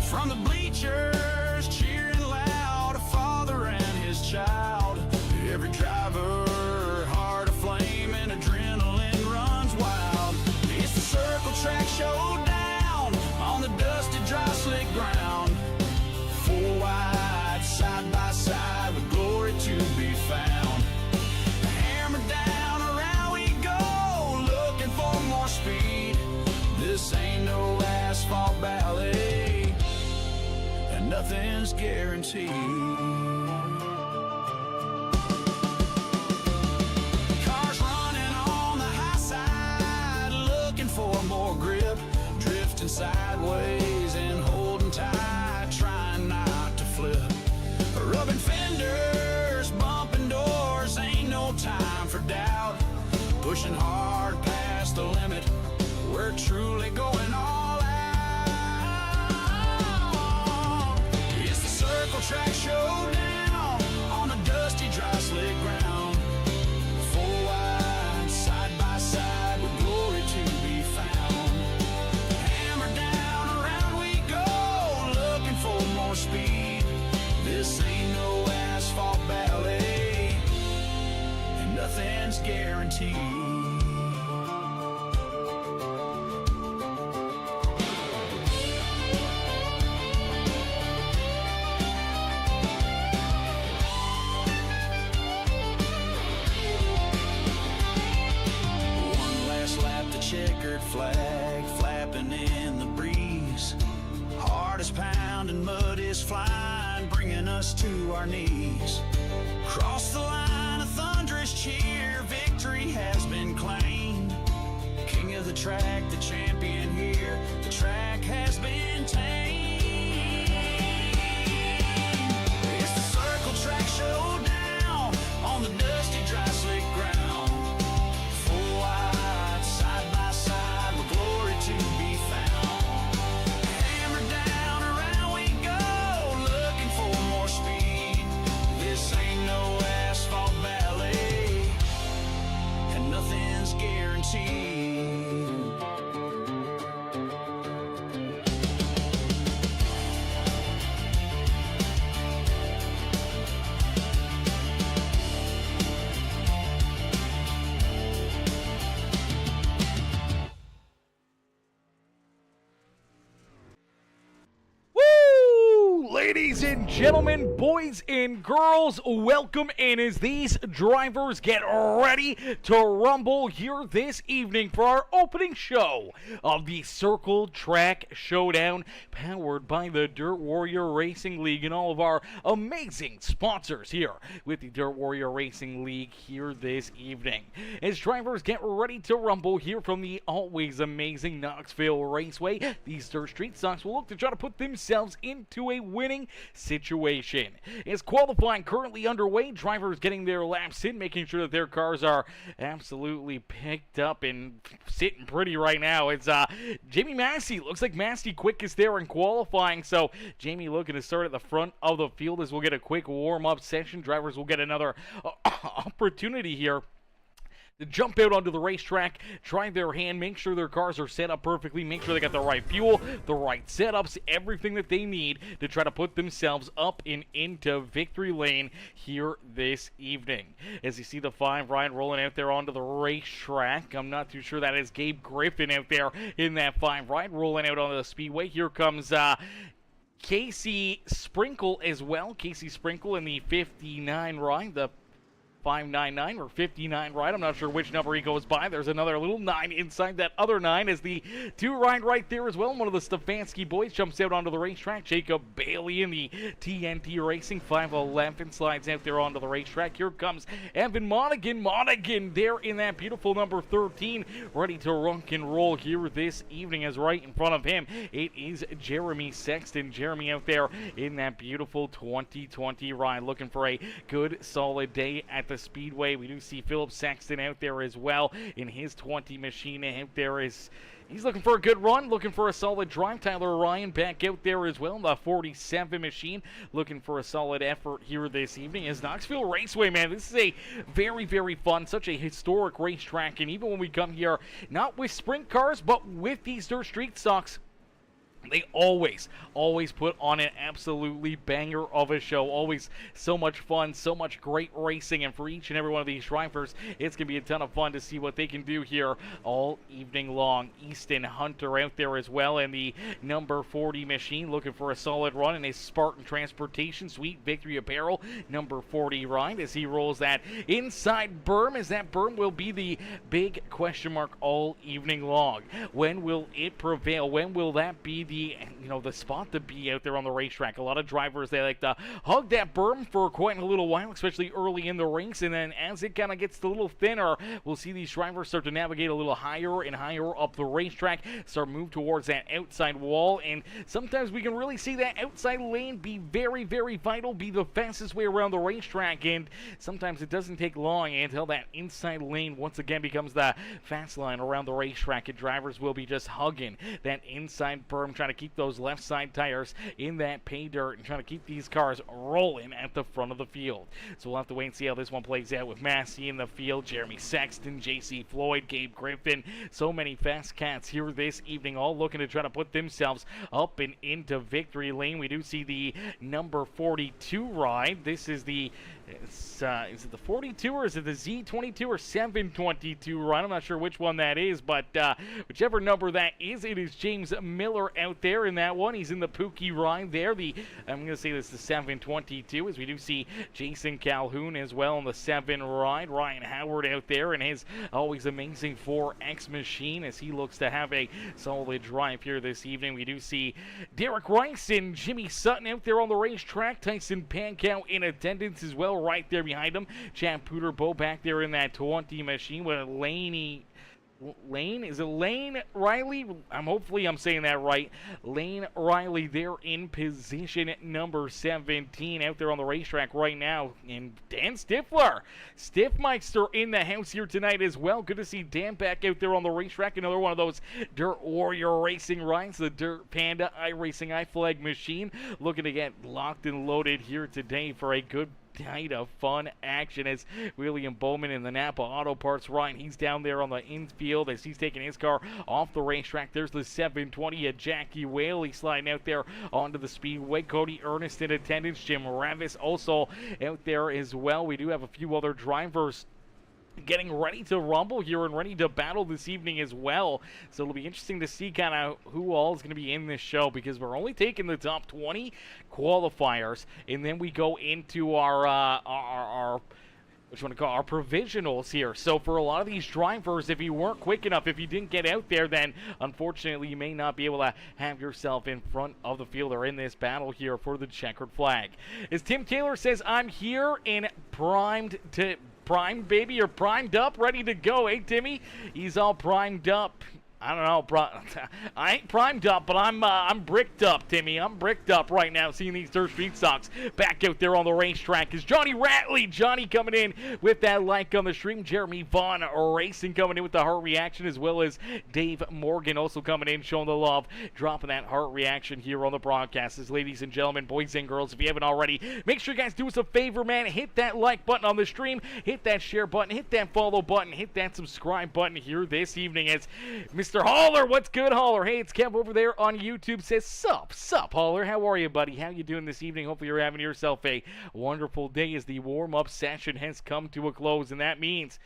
From the bleachers, cheering loud, a father and his child. Every driver, heart aflame, and adrenaline runs wild. It's the Circle Track Showdown on the dusty, dry, slick ground. Four wide, side by side, with glory to be found. Hammer down, around we go, looking for more speed. This ain't no asphalt ballet, and nothing's guaranteed. Cars running on the high side, looking for more grip, drifting sideways and holding tight, trying not to flip. Rubbing fenders, bumping doors, ain't no time for doubt. Pushing hard past the limit, we're truly going all out. It's the Circle Track Showdown on the dusty, dry, slick ground. Four wide, side by side, with glory to be found. Hammer down, around we go, looking for more speed. This ain't no asphalt ballet, and nothing's guaranteed. Checkered flag flapping in the breeze. Heart is pounding, mud is flying, bringing us to our knees. Cross the line, a thunderous cheer, victory has been claimed. King of the track, the champion here, the track has been tamed. It's the Circle Track Showdown on the dusty, dry, slick ground. Ladies and gentlemen, boys and girls, welcome in as these drivers get ready to rumble here this evening for our opening show of the Circle Track Showdown, powered by the Dirt Warrior Racing League and all of our amazing sponsors here with the Dirt Warrior Racing League here this evening. As drivers get ready to rumble here from the always amazing Knoxville Raceway, these Dirt Street Stocks will look to try to put themselves into a winning situation. As qualifying currently underway, drivers getting their laps in, making sure that their cars are absolutely picked up and sitting pretty right now. It's Jamie Massey. Looks like Massey quickest there in qualifying, so Jamie looking to start at the front of the field as we'll get a quick warm-up session. Drivers will get another opportunity here to jump out onto the racetrack, try their hand, make sure their cars are set up perfectly, make sure they got the right fuel, the right setups, everything that they need to try to put themselves up and into victory lane here this evening. As you see the 5 ride rolling out there onto the racetrack, I'm not too sure that is Gabe Griffin out there in that 5 ride rolling out onto the speedway. Here comes Casey Sprinkle as well. Casey Sprinkle in the 59 ride, the 599 or 59 ride. I'm not sure which number he goes by. There's another little 9 inside that other 9 as the 2 ride right there as well. One of the Stefanski boys jumps out onto the racetrack. Jacob Bailey in the TNT Racing 511 slides out there onto the racetrack. Here comes Evan Monaghan. Monaghan there in that beautiful number 13, ready to rock and roll here this evening, as right in front of him it is Jeremy Sexton. Jeremy out there in that beautiful 2020 ride, looking for a good solid day at the Speedway. We do see Philip Sexton out there as well in his 20 machine out there. He's looking for a good run, looking for a solid drive. Tyler Ryan back out there as well in the 47 machine, looking for a solid effort here this evening. As Knoxville Raceway, man, this is a very, very fun, such a historic racetrack, and even when we come here, not with sprint cars, but with these dirt street stocks, They always put on an absolutely banger of a show. Always so much fun, so much great racing, and for each and every one of these drivers, it's going to be a ton of fun to see what they can do here all evening long. Easton Hunter out there as well, and the number 40 machine looking for a solid run in his Spartan Transportation Sweet Victory Apparel number 40 ride as he rolls that inside berm, as that berm will be the big question mark all evening long. When will it prevail? When will that be the spot to be out there on the racetrack? A lot of drivers, they like to hug that berm for quite a little while, especially early in the race, and then as it kind of gets a little thinner, we'll see these drivers start to navigate a little higher and higher up the racetrack, start move towards that outside wall, and sometimes we can really see that outside lane be very, very vital, be the fastest way around the racetrack, and sometimes it doesn't take long until that inside lane once again becomes the fast line around the racetrack, and drivers will be just hugging that inside berm, trying to keep those left side tires in that pay dirt and trying to keep these cars rolling at the front of the field. So we'll have to wait and see how this one plays out with Massey in the field, Jeremy Sexton, JC Floyd, Gabe Griffin. So many fast cats here this evening, all looking to try to put themselves up and into victory lane. We do see the number 42 ride. This is the is it the 42 or is it the Z22 or 722 ride? I'm not sure which one that is, but whichever number that is, it is James Miller out there in that one. He's in the Pookie ride there. I'm going to say this is the 722, as we do see Jason Calhoun as well on the 7 ride. Ryan Howard out there in his always amazing 4X machine as he looks to have a solid drive here this evening. We do see Derek Rice and Jimmy Sutton out there on the racetrack. Tyson Pankow in attendance as well, right there behind him. Chad Puderbo back there in that 20 machine with a Lane, is it Lane Riley? Hopefully I'm saying that right. Lane Riley there in position at number 17 out there on the racetrack right now. And Dan Stifler, Stiffmeister in the house here tonight as well. Good to see Dan back out there on the racetrack. Another one of those Dirt Warrior Racing rides, the Dirt Panda iRacing iFlag machine. Looking to get locked and loaded here today for a good night of fun action as William Bowman in the Napa Auto Parts ride. He's down there on the infield as he's taking his car off the racetrack. There's the 720 at Jackie Whaley sliding out there onto the speedway. Cody Ernest in attendance. Jim Ravis also out there as well. We do have a few other drivers getting ready to rumble here and ready to battle this evening as well. So it'll be interesting to see kind of who all is going to be in this show, because we're only taking the top 20 qualifiers, and then we go into our provisionals here. So for a lot of these drivers, if you weren't quick enough, if you didn't get out there, then unfortunately you may not be able to have yourself in front of the field or in this battle here for the checkered flag. As Tim Taylor says, I'm here and primed, baby, or primed up, ready to go. Hey, Timmy, he's all primed up. I don't know, I ain't primed up, but I'm bricked up, Timmy. I'm bricked up right now, seeing these Dirt Street Stocks back out there on the racetrack. Is Johnny Ratley, Johnny coming in with that like on the stream. Jeremy Vaughn Racing coming in with the heart reaction, as well as Dave Morgan also coming in, showing the love, dropping that heart reaction here on the broadcast. As ladies and gentlemen, boys and girls, if you haven't already, make sure you guys do us a favor, man. Hit that like button on the stream, hit that share button, hit that follow button, hit that subscribe button here this evening. As Mr. Holler, what's good, Holler? Hey, it's Kev over there on YouTube. Says, sup, Holler? How are you, buddy? How you doing this evening? Hopefully you're having yourself a wonderful day as the warm-up session has come to a close, and that means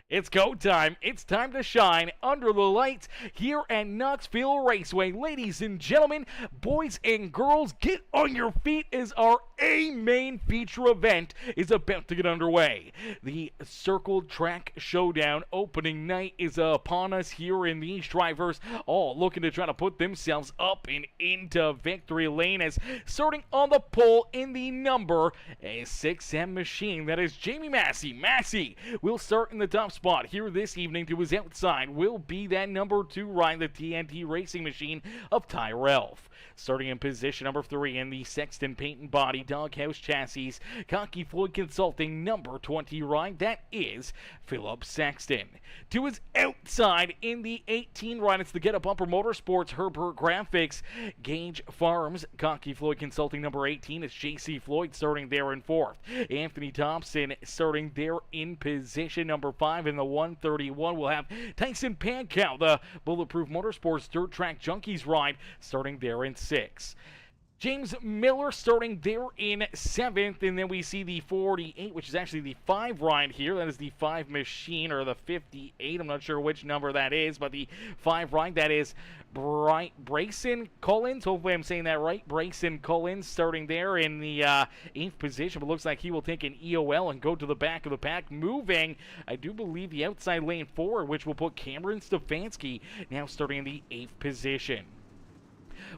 it's go time. It's time to shine under the lights here at Knoxville Raceway. Ladies and gentlemen, boys and girls, get on your feet as our main feature event is about to get underway. The Circle Track Showdown opening night is upon us here, and these drivers all looking to try to put themselves up and into victory lane. As starting on the pole in the number 6M machine, that is Jamie Massey. Massey will start in the top spot here this evening. To his outside will be that number 2 ride, the TNT Racing Machine of Tyrell. Starting in position number 3 in the Sexton Paint and Body Doghouse Chassis Cocky Floyd Consulting number 20 ride, that is Philip Sexton. To his outside in the 18 ride, it's the Get Up Bumper Motorsports Herbert Graphics Gage Farms Cocky Floyd Consulting number 18. It's JC Floyd starting there in 4th. Anthony Thompson starting there in position number 5 5 in the 131. We'll have Tyson Pankow, the Bulletproof Motorsports Dirt Track Junkies ride, starting there in 6. James Miller starting there in 7th, and then we see the 48, which is actually the 5 ride here. That is the 5 machine, or the 58. I'm not sure which number that is, but the 5 ride, that is Brayson Collins. Hopefully I'm saying that right. Brayson Collins starting there in the 8th position, but looks like he will take an EOL and go to the back of the pack. Moving, I do believe, the outside lane forward, which will put Cameron Stefanski now starting in the 8th position.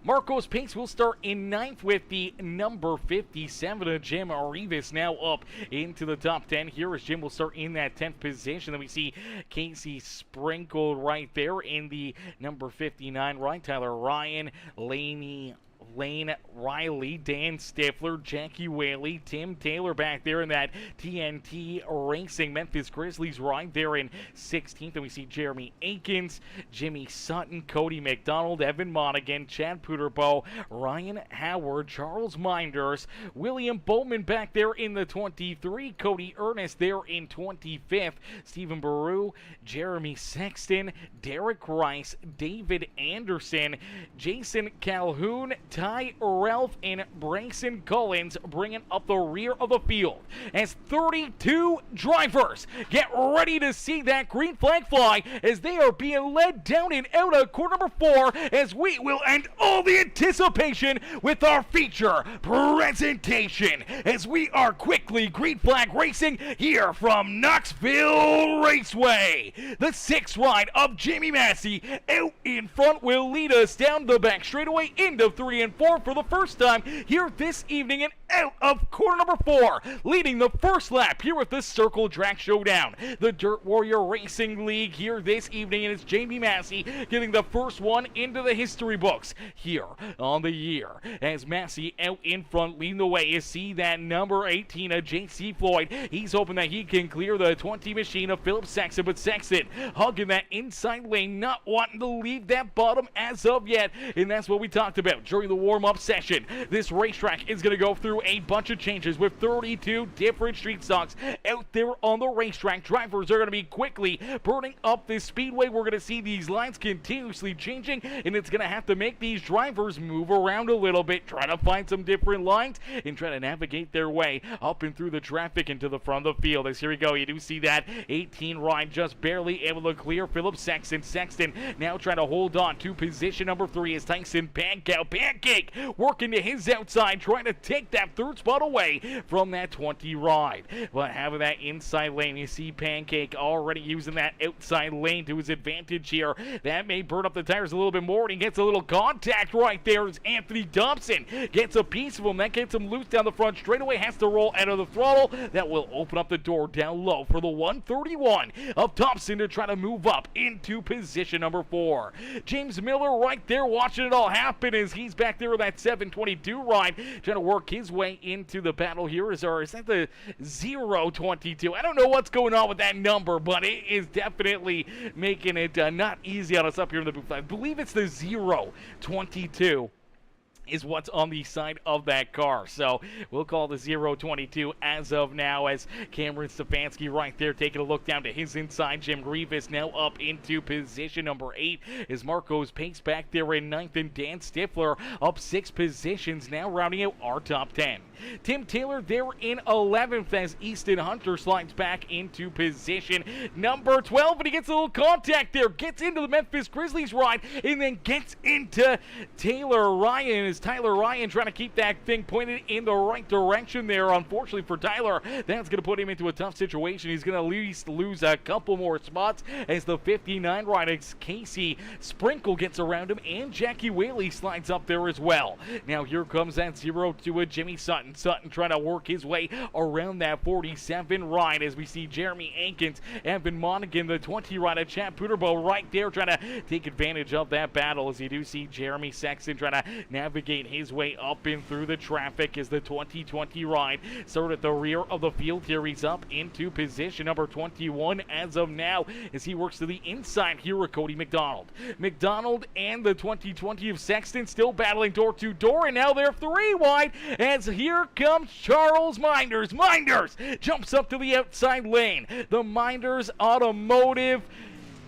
Marcos Pace will start in 9th with the number 57, Jim Rivas, now up into the top 10. Here is Jim will start in that 10th position. Then we see Casey sprinkled right there in the number 59, right? Tyler Ryan, Lane Riley, Dan Stifler, Jackie Whaley, Tim Taylor back there in that TNT Racing Memphis Grizzlies ride there in 16th. And we see Jeremy Akins, Jimmy Sutton, Cody McDonald, Evan Monaghan, Chad Puderbo, Ryan Howard, Charles Minders, William Bowman back there in the 23, Cody Ernest there in 25th, Stephen Baru, Jeremy Sexton, Derek Rice, David Anderson, Jason Calhoun, Ty Ralph, and Brayson Collins bringing up the rear of the field as 32 drivers get ready to see that green flag fly as they are being led down and out of corner number 4, as we will end all the anticipation with our feature presentation as we are quickly green flag racing here from Knoxville Raceway. The 6th ride of Jamie Massey out in front will lead us down the back straightaway into 3 and 4 for the first time here this evening, and out of corner number 4, leading the first lap here with the Circle Track Showdown, the Dirt Warrior Racing League here this evening, and it's Jamie Massey getting the first one into the history books here on the year, as Massey out in front leading the way. You see that number 18 of JC Floyd. He's hoping that he can clear the 20 machine of Philip Sexton, but Sexton hugging that inside lane, not wanting to leave that bottom as of yet, and that's what we talked about during the warm-up session. This racetrack is going to go through a bunch of changes with 32 different street stocks out there on the racetrack. Drivers are going to be quickly burning up this speedway. We're going to see these lines continuously changing, and it's going to have to make these drivers move around a little bit, try to find some different lines and try to navigate their way up and through the traffic into the front of the field. As here we go, you do see that 18 ride just barely able to clear Philip Sexton. Sexton now trying to hold on to position number 3 as Tyson Pankow. Pancake working to his outside, trying to take that 3rd spot away from that 20 ride. But having that inside lane, you see Pancake already using that outside lane to his advantage here. That may burn up the tires a little bit more, and he gets a little contact right there as Anthony Thompson gets a piece of him. That gets him loose down the front straightaway, has to roll out of the throttle. That will open up the door down low for the 131 of Thompson to try to move up into position number 4. James Miller right there watching it all happen as he's back there with that 722 ride, trying to work his way into the battle here. Is that the 022? I don't know what's going on with that number, but it is definitely making it not easy on us up here in the booth. I believe it's the 022 is what's on the side of that car. So we'll call the 022 as of now, as Cameron Stefanski right there taking a look down to his inside. Jim Rivas now up into position number 8 as Marcos Pace back there in 9th, and Dan Stifler up 6 positions, now rounding out our top 10. Tim Taylor there in 11th as Easton Hunter slides back into position number 12, and he gets a little contact there, gets into the Memphis Grizzlies ride, and then gets into Taylor Ryan as Tyler Ryan trying to keep that thing pointed in the right direction there. Unfortunately for Tyler, that's going to put him into a tough situation. He's going to at least lose a couple more spots as the 59 rider Casey Sprinkle gets around him, and Jackie Whaley slides up there as well. Now here comes that 0-2 of Jimmy Sutton. Sutton trying to work his way around that 47 ride as we see Jeremy Ankins, Evan Monaghan, the 20 rider Chad Puderbo right there trying to take advantage of that battle, as you do see Jeremy Sexton trying to navigate navigate his way up and through the traffic as the 2020 ride started at the rear of the field here. He's up into position number 21 as of now as he works to the inside here with Cody McDonald. McDonald and the 2020 of Sexton still battling door to door, and now they're 3 wide as here comes Charles Minders. Minders jumps up to the outside lane. The Minders Automotive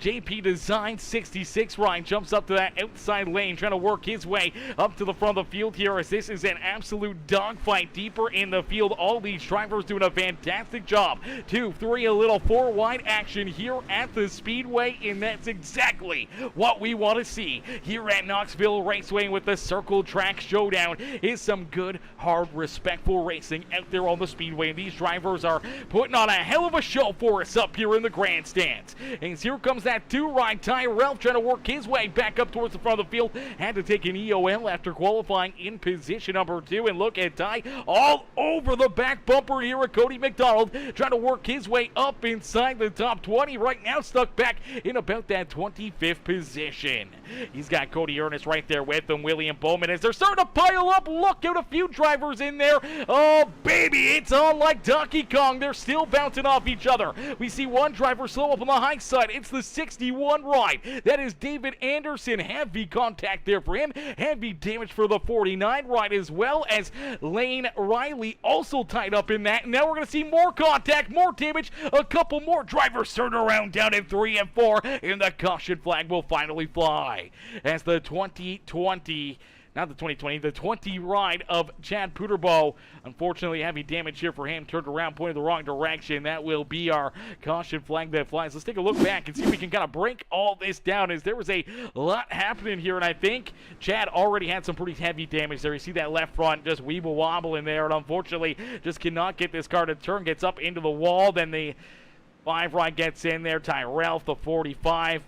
JP Design 66 Ryan jumps up to that outside lane, trying to work his way up to the front of the field here as this is an absolute dogfight deeper in the field. All these drivers doing a fantastic job. 2, 3, a little 4 wide action here at the Speedway, and that's exactly what we want to see here at Knoxville Raceway with the Circle Track Showdown. Is some good, hard, respectful racing out there on the Speedway. These drivers are putting on a hell of a show for us up here in the grandstands. And here comes that 2 ride. Tyrell trying to work his way back up towards the front of the field. Had to take an EOL after qualifying in position number 2. And look at Ty all over the back bumper here with Cody McDonald, trying to work his way up inside the top 20. Right now stuck back in about that 25th position. He's got Cody Ernest right there with him. William Bowman as they're starting to pile up. Look out, a few drivers in there. Oh baby, it's on like Donkey Kong. They're still bouncing off each other. We see one driver slow up on the high side. It's the 61 ride. That is David Anderson. Heavy contact there for him. Heavy damage for the 49 ride, as well as Lane Riley also tied up in that. And now we're going to see more contact, more damage. A couple more drivers turn around down in 3 and 4. And the caution flag will finally fly as the 2020 ride of Chad Puterbo. Unfortunately, heavy damage here for him. Turned around, pointed the wrong direction. That will be our caution flag that flies. Let's take a look back and see if we can kind of break all this down, as there was a lot happening here, and I think Chad already had some pretty heavy damage there. You see that left front just weeble wobble in there, and unfortunately just cannot get this car to turn. Gets up into the wall. Then the 5 ride gets in there. Tyrell, the 45.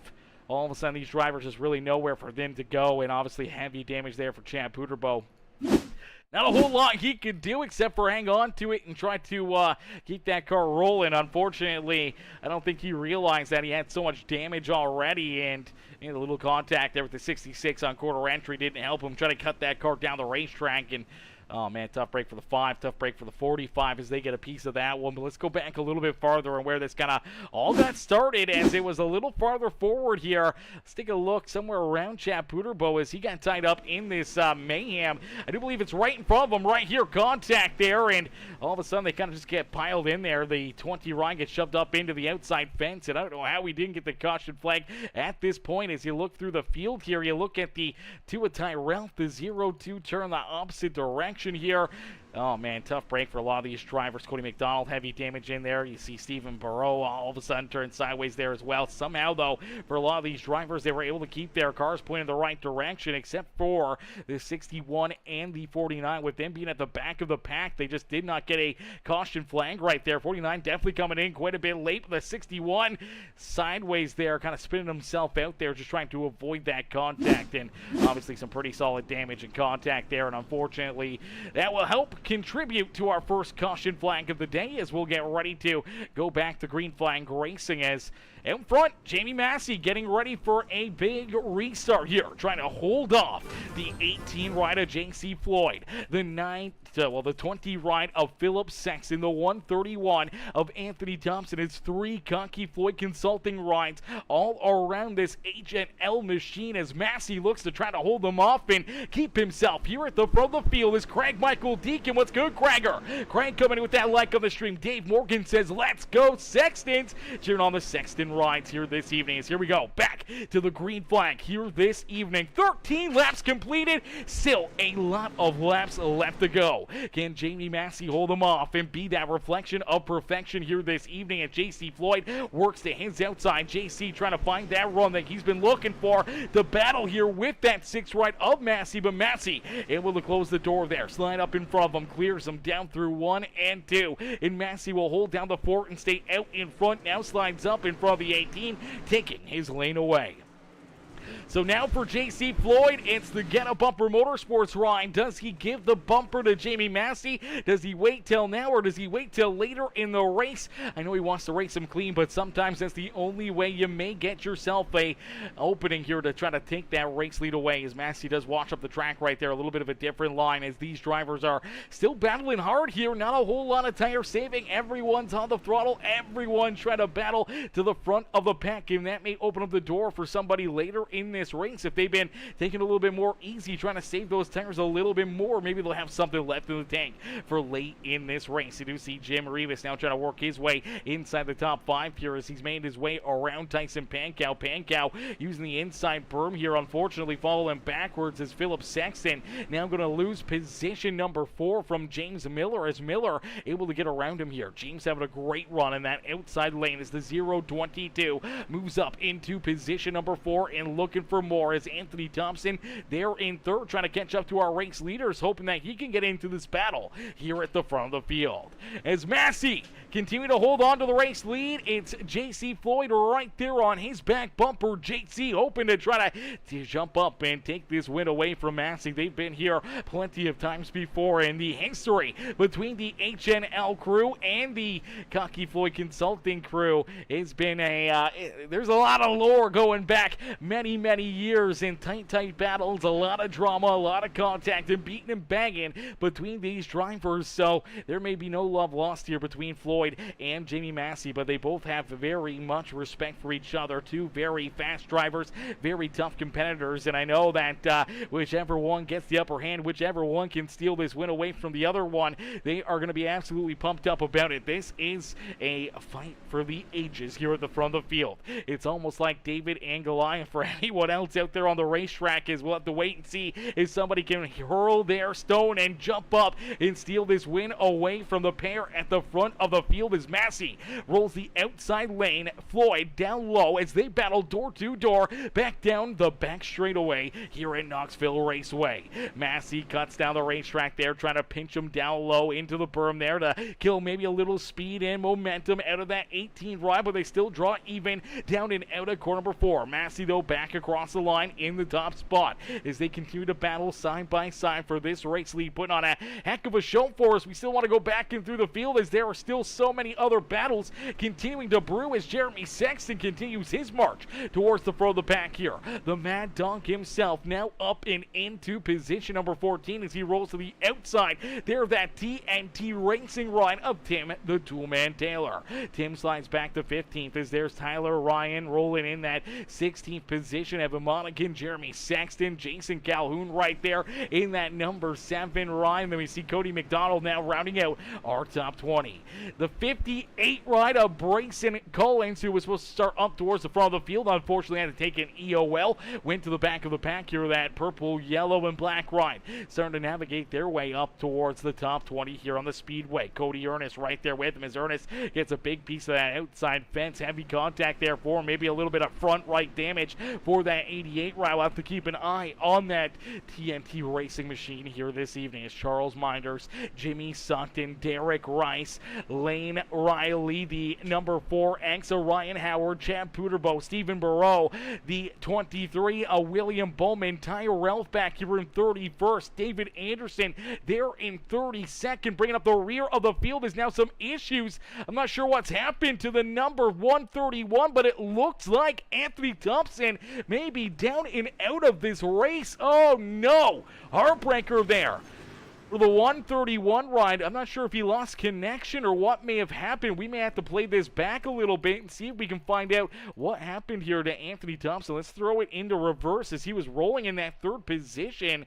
All of a sudden, these drivers just really nowhere for them to go, and obviously heavy damage there for Chad Puterbo. Not a whole lot he could do except for hang on to it and try to keep that car rolling. Unfortunately, I don't think he realized that he had so much damage already, and a little contact there with the 66 on quarter entry didn't help him. Try to cut that car down the racetrack, and oh, man, tough break for the 5, tough break for the 45 as they get a piece of that one. But let's go back a little bit farther and where this kind of all got started, as it was a little farther forward here. Let's take a look somewhere around Chad Puterbo as he got tied up in this mayhem. I do believe it's right in front of him right here. Contact there, and all of a sudden they kind of just get piled in there. The 20 ride gets shoved up into the outside fence, and I don't know how we didn't get the caution flag at this point. As you look through the field here, you look at the 2 of Tyrell, the 0-2 turn the opposite direction here. Oh, man, tough break for a lot of these drivers. Cody McDonald, heavy damage in there. You see Stephen Barreau all of a sudden turn sideways there as well. Somehow, though, for a lot of these drivers, they were able to keep their cars pointed in the right direction, except for the 61 and the 49. With them being at the back of the pack, they just did not get a caution flag right there. 49 definitely coming in quite a bit late, but the 61 sideways there, kind of spinning himself out there, just trying to avoid that contact. And obviously some pretty solid damage and contact there, and unfortunately, that will help contribute to our first caution flag of the day, as we'll get ready to go back to green flag racing. As out in front, Jamie Massey getting ready for a big restart here, trying to hold off the 18 ride of J.C. Floyd, the 20 ride of Philip Sexton, the 131 of Anthony Thompson. It's 3 Conkey Floyd Consulting rides all around this H&L machine, as Massey looks to try to hold them off and keep himself here at the front of the field. Is Craig Michael Deacon. What's good, Craiger? Craig coming in with that like on the stream. Dave Morgan says, let's go Sextons. Cheering on the Sexton rides here this evening. As here we go back to the green flag here this evening. 13 laps completed. Still a lot of laps left to go. Can Jamie Massey hold them off and be that reflection of perfection here this evening? And J.C. Floyd works to his outside. J.C. trying to find that run that he's been looking for. The battle here with that 6 ride of Massey, but Massey able to close the door there. Slide up in front of him, clears him down through 1 and 2. And Massey will hold down the fort and stay out in front. Now slides up in front of the 18, taking his lane away. So now for JC Floyd, it's the Get a Bumper Motorsports ride. Does he give the bumper to Jamie Massey? Does he wait till now, or does he wait till later in the race? I know he wants to race him clean, but sometimes that's the only way you may get yourself a opening here to try to take that race lead away, as Massey does watch up the track right there. A little bit of a different line as these drivers are still battling hard here. Not a whole lot of tire saving. Everyone's on the throttle. Everyone trying to battle to the front of the pack, and that may open up the door for somebody later in this race. If they've been taking a little bit more easy, trying to save those tires a little bit more, maybe they'll have something left in the tank for late in this race. You do see Jim Rivas now trying to work his way inside the top 5 here as he's made his way around Tyson Pankow. Pankow using the inside berm here, unfortunately following backwards as Philip Sexton now going to lose position number 4 from James Miller, as Miller able to get around him here. James having a great run in that outside lane as the 0-22 moves up into position number 4 and looking for more as Anthony Thompson there in third, trying to catch up to our race leaders, hoping that he can get into this battle here at the front of the field. As Massey continue to hold on to the race lead, it's JC Floyd right there on his back bumper. JC hoping to try to jump up and take this win away from Massey. They've been here plenty of times before in the history between the HNL crew and the Cocky Floyd Consulting crew. It's been there's a lot of lore going back many years in tight battles, a lot of drama, a lot of contact and beating and banging between these drivers. So there may be no love lost here between Floyd and Jamie Massey, but they both have very much respect for each other. Two very fast drivers, very tough competitors, and I know that whichever one gets the upper hand, whichever one can steal this win away from the other one, they are going to be absolutely pumped up about it. This is a fight for the ages here at the front of the field. It's almost like David and Goliath for anyone else out there on the racetrack, as we'll have to wait and see if somebody can hurl their stone and jump up and steal this win away from the pair at the front of the field, as Massey rolls the outside lane. Floyd down low as they battle door to door back down the back straightaway here at Knoxville Raceway. Massey cuts down the racetrack there, trying to pinch him down low into the berm there to kill maybe a little speed and momentum out of that 18 ride, but they still draw even down and out of corner number 4. Massey, though, back across the line in the top spot as they continue to battle side by side for this race lead, putting on a heck of a show for us. We still want to go back in through the field as there are still so many other battles continuing to brew as Jeremy Sexton continues his march towards the front of the pack here. The Mad Dog himself now up and into position number 14 as he rolls to the outside there, that TNT Racing ride of Tim the Toolman Taylor. Tim slides back to 15th as there's Tyler Ryan rolling in that 16th position. Evan Monaghan, Jeremy Sexton, Jason Calhoun right there in that number 7 ride. And then we see Cody McDonald now rounding out our top 20. The 58 ride of Brayson Collins, who was supposed to start up towards the front of the field, unfortunately had to take an EOL, went to the back of the pack here, that purple, yellow, and black ride, starting to navigate their way up towards the top 20 here on the speedway. Cody Ernest right there with him as Ernest gets a big piece of that outside fence. Heavy contact there for him, maybe a little bit of front right damage for that 88 ride. We'll have to keep an eye on that TNT Racing machine here this evening as Charles Minders, Jimmy Sutton, Derek Rice, Lane Riley, the number 4 Axa, Ryan Howard, Chad Puderbo, Stephen Burrow, the 23, William Bowman, Tyrell back here in 31st, David Anderson there in 32nd. Bringing up the rear of the field is now some issues. I'm not sure what's happened to the number 131, but it looks like Anthony Thompson may be down and out of this race. Oh no, heartbreaker there for the 131 ride. I'm not sure if he lost connection or what may have happened. We may have to play this back a little bit and see if we can find out what happened here to Anthony Thompson. Let's throw it into reverse as he was rolling in that 3rd position.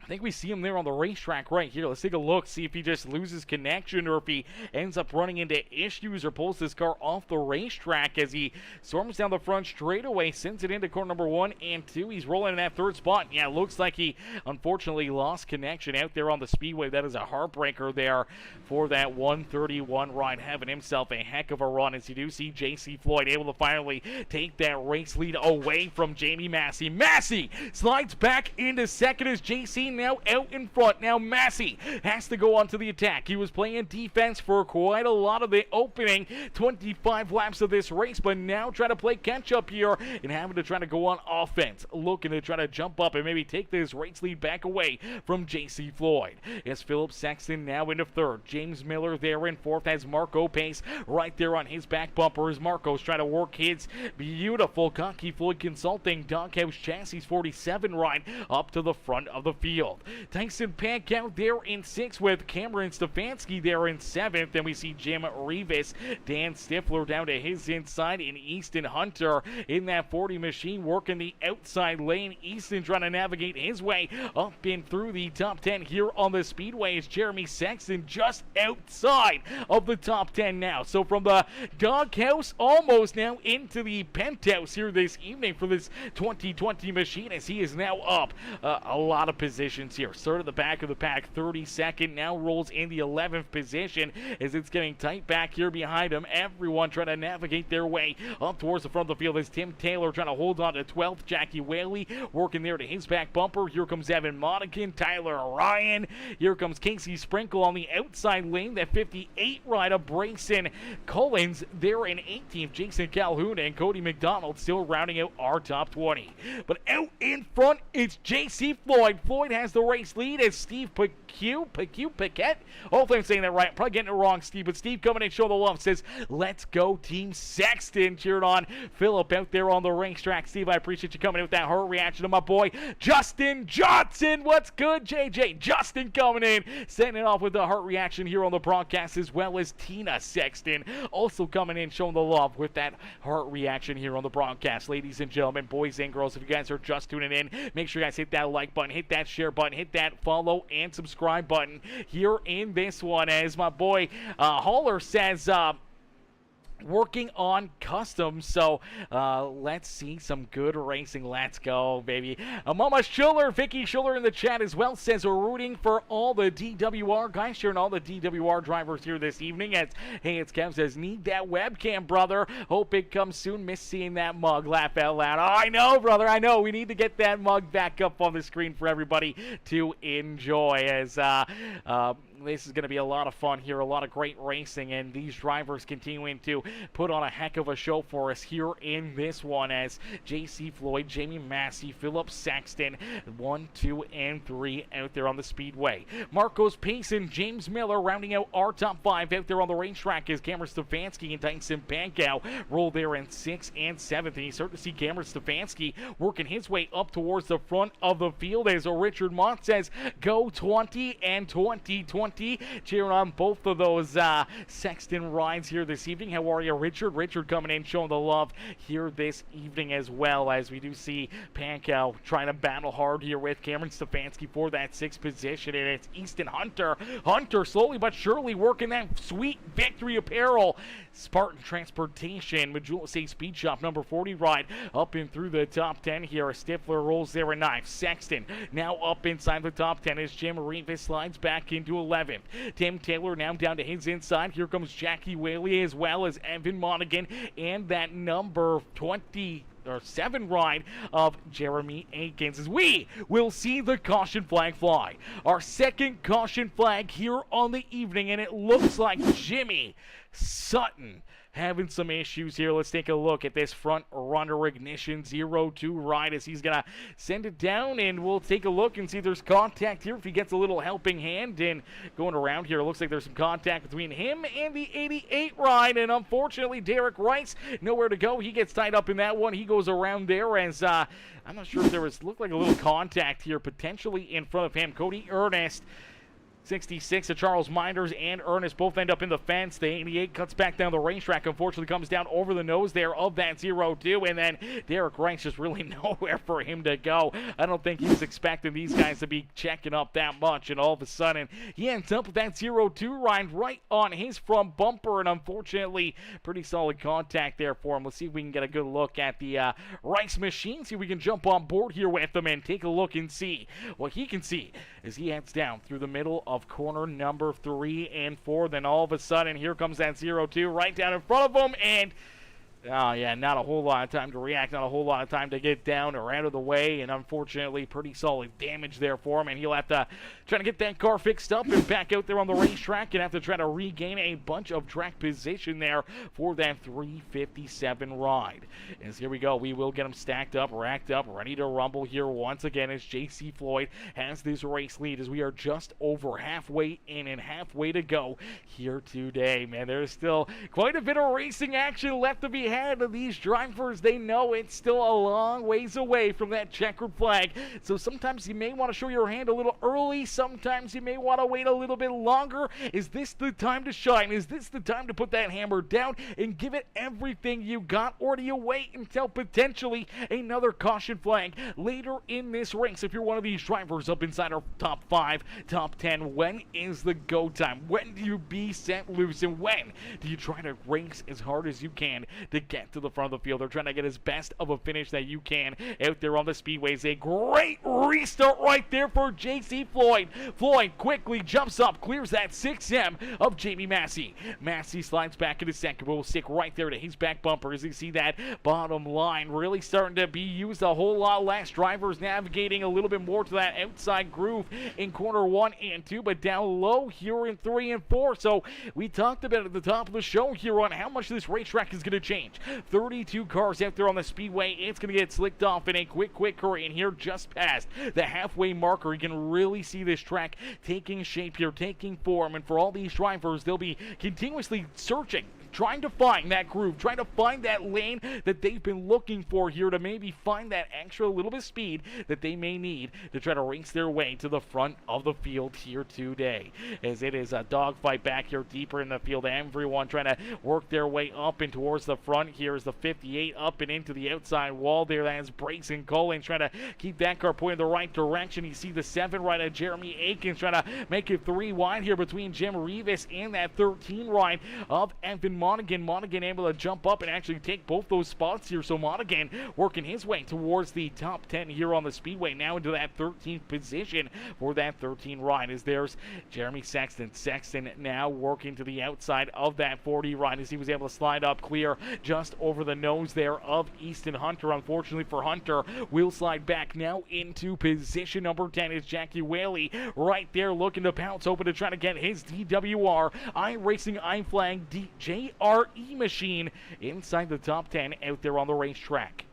I think we see him there on the racetrack right here. Let's take a look, see if he just loses connection or if he ends up running into issues or pulls this car off the racetrack as he storms down the front straightaway, sends it into corner number 1 and 2. He's rolling in that 3rd spot. Yeah, it looks like he unfortunately lost connection out there on the speedway. That is a heartbreaker there for that 131 ride, having himself a heck of a run as you do see JC Floyd able to finally take that race lead away from Jamie Massey. Massey slides back into 2nd as JC Massey now out in front. Now Massey has to go onto the attack. He was playing defense for quite a lot of the opening 25 laps of this race, but now trying to play catch-up here and having to try to go on offense, looking to try to jump up and maybe take this race lead back away from J.C. Floyd. As Philip Sexton now into third. James Miller there in fourth as Marco Pace right there on his back bumper as Marco's trying to work his beautiful Cocky Floyd Consulting Doghouse Chassis 47 ride up to the front of the field. Tyson Pankow there in sixth with Cameron Stefanski there in seventh. Then we see Jim Rivas, Dan Stifler down to his inside, and Easton Hunter in that 40 machine working the outside lane. Easton trying to navigate his way up and through the top 10 here on the speedway as Jeremy Sexton just outside of the top 10 now. So from the doghouse almost now into the penthouse here this evening for this 2020 machine as he is now up a lot of positions here. Third at the back of the pack, 32nd, now rolls in the 11th position as it's getting tight back here behind him. Everyone trying to navigate their way up towards the front of the field as Tim Taylor trying to hold on to 12th. Jackie Whaley working there to his back bumper. Here comes Evan Monigan, Tyler Ryan. Here comes Casey Sprinkle on the outside lane. That 58 ride of Brayson Collins there in 18th. Jason Calhoun and Cody McDonald still rounding out our top 20. But out in front, it's J.C. Floyd. Floyd has the race lead as Steve Paquette. Hopefully I'm saying that right. I'm probably getting it wrong, Steve. But Steve coming in, show the love, says, let's go Team Sexton. Cheered on Philip out there on the racetrack. Steve, I appreciate you coming in with that heart reaction to my boy Justin Johnson. What's good, JJ? Justin coming in, setting it off with the heart reaction here on the broadcast, as well as Tina Sexton also coming in, showing the love with that heart reaction here on the broadcast. Ladies and gentlemen, boys and girls, if you guys are just tuning in, make sure you guys hit that like button, hit that share button, hit that follow and subscribe button here in this one, as my boy Haller says, working on custom. So let's see some good racing. Let's go, baby. Mama Schuller, Vicky Schuller in the chat as well, says we're rooting for all the DWR guys, sharing all the DWR drivers here this evening. As hey, it's Kev says, need that webcam, brother. Hope it comes soon. Miss seeing that mug. Laugh out loud. Oh, I know, brother. I know. We need to get that mug back up on the screen for everybody to enjoy. As this is going to be a lot of fun here, a lot of great racing, and these drivers continuing to put on a heck of a show for us here in this one, as J.C. Floyd, Jamie Massey, Philip Sexton, 1, 2, and 3 out there on the speedway. Marcos Pace and James Miller rounding out our top 5 out there on the racetrack as Cameron Stefanski and Tyson Pankow roll there in 6th and 7th, and you start to see Cameron Stefanski working his way up towards the front of the field as Richard Mott says, go 20 and 2020. Cheering on both of those Sexton rides here this evening. How are you, Richard? Richard coming in, showing the love here this evening, as well as we do see Pankow trying to battle hard here with Cameron Stefanski for that 6th position, and it's Easton Hunter. Hunter slowly but surely working that sweet Victory Apparel Spartan Transportation Majula State Speed Shop number 40 ride up and through the top 10 here. Stifler rolls there in 9th. Sexton now up inside the top 10 as Jim Rivas slides back into 11th. Tim Taylor now down to his inside. Here comes Jackie Whaley as well as Evan Monaghan and that number 7 ride of Jeremy Aikens, as we will see the caution flag fly. Our second caution flag here on the evening, and it looks like Jimmy Sutton having some issues here. Let's take a look at this front runner ignition 0-2 ride as he's gonna send it down, and we'll take a look and see if there's contact here, if he gets a little helping hand. And going around here, it looks like there's some contact between him and the 88 ride, and unfortunately Derek Rice nowhere to go. He gets tied up in that one. He goes around there as I'm not sure if there was, looked like a little contact here potentially in front of him. Cody Ernest 66 of Charles Minders and Ernest both end up in the fence. The 88 cuts back down the racetrack, unfortunately comes down over the nose there of that 0-2, and then Derek Rice just really nowhere for him to go. I don't think he was expecting these guys to be checking up that much, and all of a sudden he ends up with that 0-2 ride right on his front bumper, and unfortunately pretty solid contact there for him. Let's see if we can get a good look at the Rice machine, see if we can jump on board here with them and take a look and see what he can see as he heads down through the middle of corner number 3 and 4. Then all of a sudden, here comes that 0-2 right down in front of him, and Oh, yeah, not a whole lot of time to react, not a whole lot of time to get down or out of the way, and unfortunately, pretty solid damage there for him, and he'll have to try to get that car fixed up and back out there on the racetrack and have to try to regain a bunch of track position there for that 357 ride. As here we go, we will get him stacked up, racked up, ready to rumble here once again as JC Floyd has this race lead as we are just over halfway in and halfway to go here today. Man, there's still quite a bit of racing action left to be had of these drivers. They know it's still a long ways away from that checkered flag, so sometimes you may want to show your hand a little early, sometimes you may want to wait a little bit longer. Is this the time to shine? Is this the time to put that hammer down and give it everything you got, or do you wait until potentially another caution flag later in this race? If you're one of these drivers up inside our top 5, top 10, when is the go time? When do you be set loose, and when do you try to race as hard as you can to get to the front of the field? They're trying to get as best of a finish that you can out there on the speedways. A great restart right there for JC Floyd. Floyd quickly jumps up, clears that 6M of Jamie Massey. Massey slides back into second, but will stick right there to his back bumper as you see that bottom line really starting to be used a whole lot less. Drivers navigating a little bit more to that outside groove in corner 1 and 2, but down low here in 3 and 4. So we talked about at the top of the show here on how much this racetrack is going to change. 32 cars out there on the speedway. It's going to get slicked off in a quick hurry, and here just past the halfway marker, you can really see this track taking shape here, taking form, and for all these drivers, they'll be continuously searching, trying to find that groove, trying to find that lane that they've been looking for here to maybe find that extra little bit of speed that they may need to try to race their way to the front of the field here today. As it is a dogfight back here deeper in the field, everyone trying to work their way up and towards the front. Here is the 58 up and into the outside wall there. That is Brayson Collins trying to keep that car pointing the right direction. You see the 7 right of Jeremy Akins trying to make it 3 wide here between Jim Rivas and that 13 right of Evan Monaghan. Monaghan able to jump up and actually take both those spots here. So Monaghan working his way towards the top 10 here on the speedway, now into that 13th position for that 13 ride. As there's Jeremy Sexton. Sexton now working to the outside of that 40 ride as he was able to slide up clear just over the nose there of Easton Hunter. Unfortunately for Hunter, will slide back now into position number 10 is Jackie Whaley right there looking to pounce, hoping to try to get his DWR iRacing iFlag JRE machine inside the top 10 out there on the racetrack.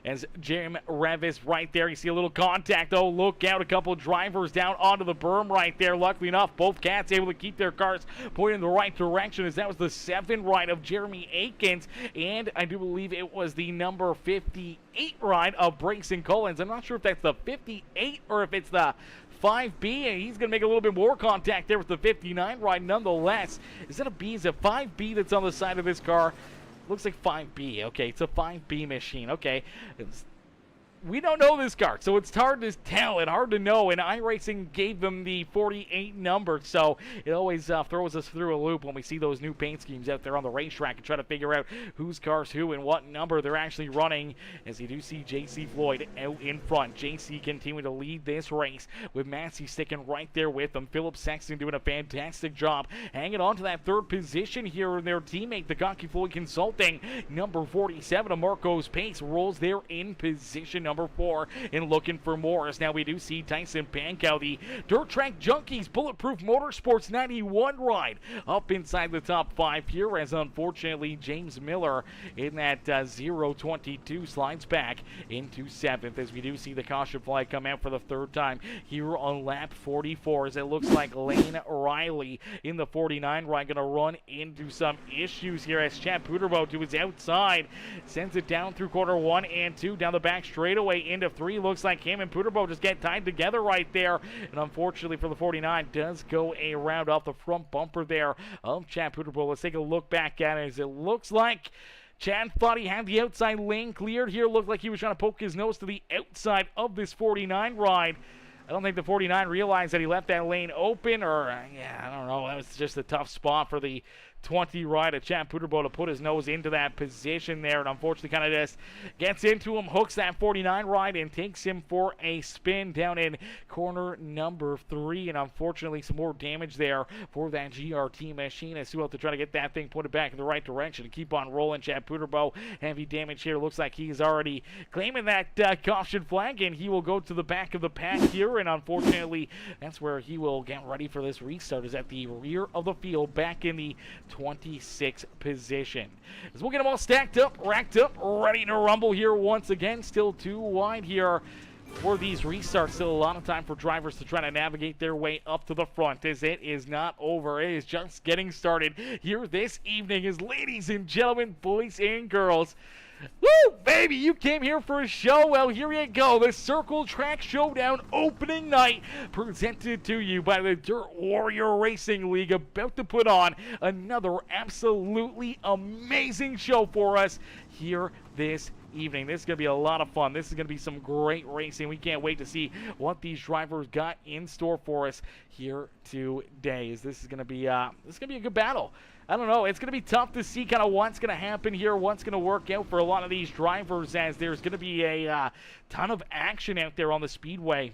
As Jim Revis right there, you see a little contact. Oh, look out, a couple drivers down onto the berm right there. Luckily enough, both cats able to keep their cars pointing in the right direction, as that was the 7 ride of Jeremy Akins, and I do believe it was the number 58 ride of Brayson Collins. I'm not sure if that's the 58 or if it's the 5B, and he's going to make a little bit more contact there with the 59 ride nonetheless. Is that a B? Is it 5B that's on the side of this car? Looks like 5B. Okay, it's a 5B machine. Okay. We don't know this car, so it's hard to tell and hard to know, and iRacing gave them the 48 number, so it always throws us through a loop when we see those new paint schemes out there on the racetrack and try to figure out whose car's who and what number they're actually running, as you do see JC Floyd out in front. JC continuing to lead this race with Massey sticking right there with him. Philip Sexton doing a fantastic job hanging on to that 3rd position here, and their teammate, the Gonky Floyd Consulting, number 47 of Marcos Pace, rolls there in position number 4 and looking for more, as now we do see Tyson Pankow, the Dirt Track Junkies Bulletproof Motorsports 91 ride, up inside the top 5 here, as unfortunately James Miller in that 022 slides back into 7th, as we do see the caution flag come out for the 3rd time here on lap 44, as it looks like Lane Riley in the 49 ride going to run into some issues here, as Chad Puderbo to his outside sends it down through corner 1 and 2 down the back straightaway into 3. Looks like him and Puderbo just get tied together right there, and unfortunately for the 49 does go around off the front bumper there of Chad Puderbo. Let's take a look back at it, as it looks like Chad thought he had the outside lane cleared here. Looked like he was trying to poke his nose to the outside of this 49 ride. I don't think the 49 realized that he left that lane open, or, yeah, I don't know. That was just a tough spot for the 20 ride of Chad Puterbo to put his nose into that position there, and unfortunately kind of just gets into him, hooks that 49 ride, and takes him for a spin down in corner number 3, and unfortunately some more damage there for that GRT machine as well to try to get that thing put it back in the right direction and keep on rolling. Chad Puterbo, heavy damage here. Looks like he's already claiming that caution flag, and he will go to the back of the pack here, and unfortunately that's where he will get ready for this restart, is at the rear of the field, back in the 26th position. As we'll get them all stacked up, racked up, ready to rumble here once again. Still 2 wide here for these restarts. Still a lot of time for drivers to try to navigate their way up to the front, as it is not over. It is just getting started here this evening, as ladies and gentlemen, boys and girls, woo, baby, you came here for a show. Well, here you go. The Circle Track Showdown opening night, presented to you by the Dirt Warrior Racing League, about to put on another absolutely amazing show for us here this evening. This is going to be a lot of fun. This is going to be some great racing. We can't wait to see what these drivers got in store for us here today. This is going to be a good battle. I don't know. It's going to be tough to see kind of what's going to happen here, what's going to work out for a lot of these drivers, as there's going to be a ton of action out there on the speedway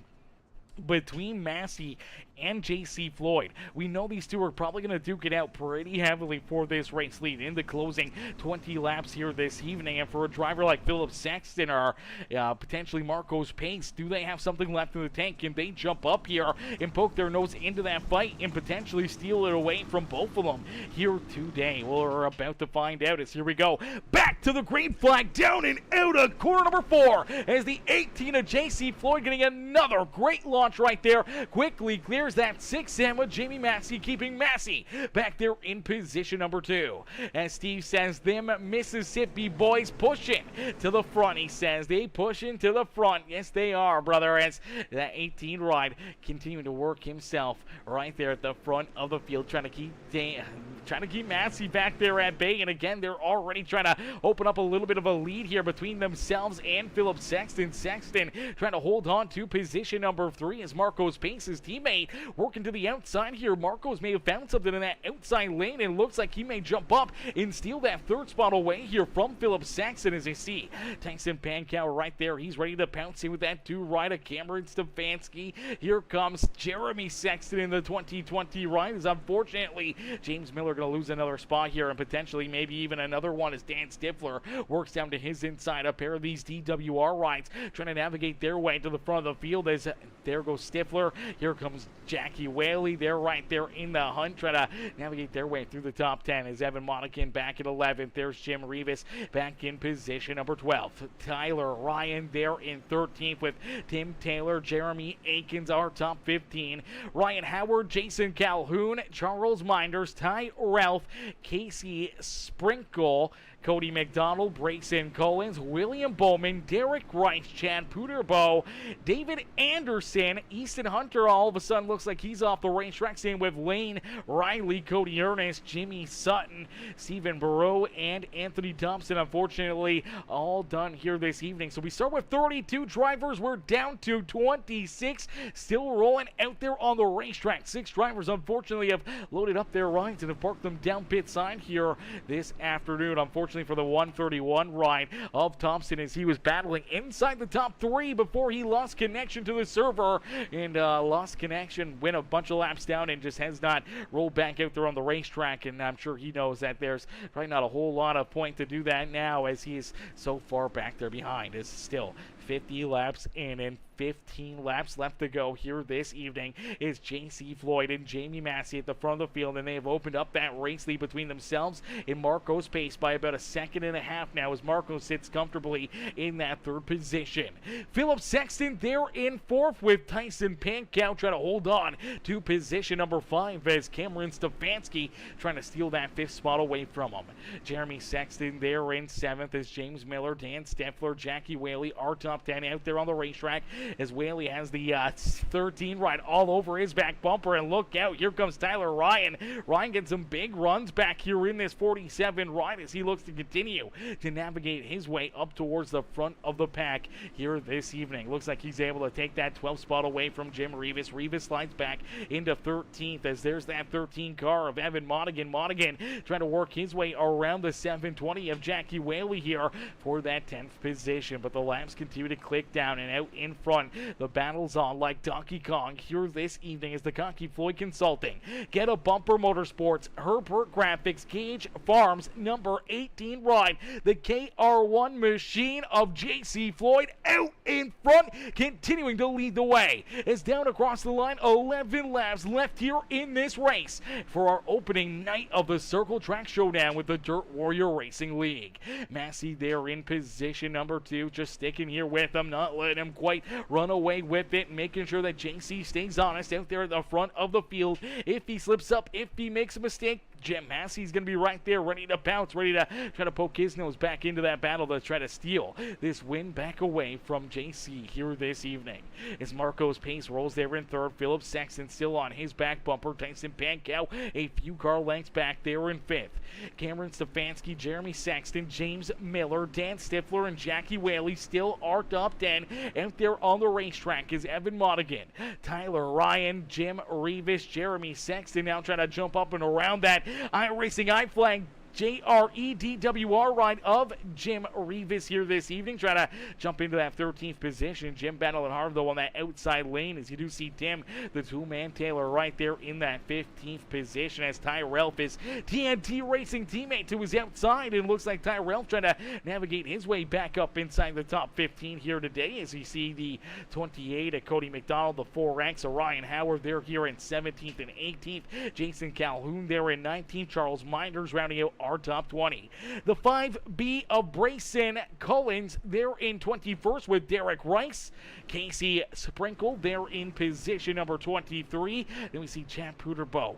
between Massey and J.C. Floyd. We know these two are probably going to duke it out pretty heavily for this race lead in the closing 20 laps here this evening. And for a driver like Philip Sexton or potentially Marcos Pace, do they have something left in the tank? Can they jump up here and poke their nose into that fight and potentially steal it away from both of them here today? Well, we're about to find out, as here we go. Back to the green flag, down and out of corner number 4, as the 18 of J.C. Floyd getting another great launch right there. Quickly clears that 6 with Jamie Massey, keeping Massey back there in position number 2. As Steve says, them Mississippi boys pushing to the front. He says they pushing to the front. Yes, they are, brother, as that 18 ride continuing to work himself right there at the front of the field, trying to keep Massey back there at bay. And again, they're already trying to open up a little bit of a lead here between themselves and Philip Sexton. Sexton trying to hold on to position number 3 as Marcos Pace, his teammate, working to the outside here. Marcos may have found something in that outside lane, and looks like he may jump up and steal that 3rd spot away here from Philip Sexton, as you see Tyson Pankow right there. He's ready to pounce in with that 2 ride of Cameron Stefanski. Here comes Jeremy Sexton in the 2020 ride, as unfortunately James Miller going to lose another spot here, and potentially maybe even another one, as Dan Stifler works down to his inside. A pair of these DWR rides trying to navigate their way to the front of the field, as there goes Stifler. Here comes Jackie Whaley. They're right there in the hunt, trying to navigate their way through the top 10, as Evan Monacan back at 11th. There's Jim Rivas back in position number 12. Tyler Ryan there in 13th, with Tim Taylor, Jeremy Akins, our top 15. Ryan Howard, Jason Calhoun, Charles Minders, Ty Ralph, Casey Sprinkle, Cody McDonald, Brayson Collins, William Bowman, Derek Rice, Chad Puterbo, David Anderson, Easton Hunter all of a sudden looks like he's off the racetrack, same with Lane Riley, Cody Ernest, Jimmy Sutton, Stephen Burrow, and Anthony Thompson, unfortunately all done here this evening. So we start with 32 drivers. We're down to 26, still rolling out there on the racetrack. 6 drivers unfortunately have loaded up their rides and have parked them down pit side here this afternoon. Unfortunately for the 131 ride of Thompson, as he was battling inside the top 3 before he lost connection to the server, and lost connection, went a bunch of laps down, and just has not rolled back out there on the racetrack. And I'm sure he knows that there's probably not a whole lot of point to do that now, as he is so far back there behind. It's still 50 laps in and 15 laps left to go here this evening. Is J.C. Floyd and Jamie Massey at the front of the field, and they have opened up that race lead between themselves and Marcos Pace by about 1.5 seconds now, as Marcos sits comfortably in that 3rd position. Philip Sexton there in 4th, with Tyson Pankow trying to hold on to position number 5, as Cameron Stefanski trying to steal that 5th spot away from him. Jeremy Sexton there in 7th, as James Miller, Dan Stifler, Jackie Whaley, our top top 10 out there on the racetrack, as Whaley has the 13 right all over his back bumper. And look out, here comes Tyler Ryan. Ryan gets some big runs back here in this 47 right as he looks to continue to navigate his way up towards the front of the pack here this evening. Looks like he's able to take that 12th spot away from Jim Rivas. Rivas slides back into 13th as there's that 13 car of Evan Monaghan. Monaghan trying to work his way around the 720 of Jackie Whaley here for that 10th position, but the laps continue to click down and out in front. The battle's on like Donkey Kong here this evening as the Cocky Floyd Consulting, Get a Bumper Motorsports, Herbert Graphics, Gage Farms, number 18 ride, the KR1 machine of JC Floyd out in front, continuing to lead the way. It's down across the line, 11 laps left here in this race for our opening night of the Circle Track Showdown with the Dirt Warrior Racing League. Massey there in position number 2, just sticking here with him, not letting him quite run away with it, making sure that JC stays honest out there at the front of the field. If he slips up, if he makes a mistake, Jim Massey's going to be right there, ready to pounce, ready to try to poke his nose back into that battle to try to steal this win back away from JC here this evening. As Marco's Pace rolls there in third, Philip Sexton still on his back bumper, Tyson Pankow a few car lengths back there in fifth. Cameron Stefanski, Jeremy Sexton, James Miller, Dan Stifler, and Jackie Whaley still are top 10 out there on the racetrack is Evan Monaghan, Tyler Ryan, Jim Rivas, Jeremy Sexton now trying to jump up and around that iRacing iFlag DWRL ride of Jim Rivas here this evening, trying to jump into that 13th position. Jim battling hard though on that outside lane as you do see Tim, the two-man Taylor, right there in that 15th position as Tyrell, his TNT Racing teammate, to his outside, and looks like Tyrell trying to navigate his way back up inside the top 15 here today as you see the 28 of Cody McDonald, the 4X of Ryan Howard there here in 17th and 18th, Jason Calhoun there in 19th, Charles Minders rounding out our top 20. The 5B of Brayson Collins there in 21st with Derek Rice. Casey Sprinkle there in position number 23. Then we see Chad Puderbo,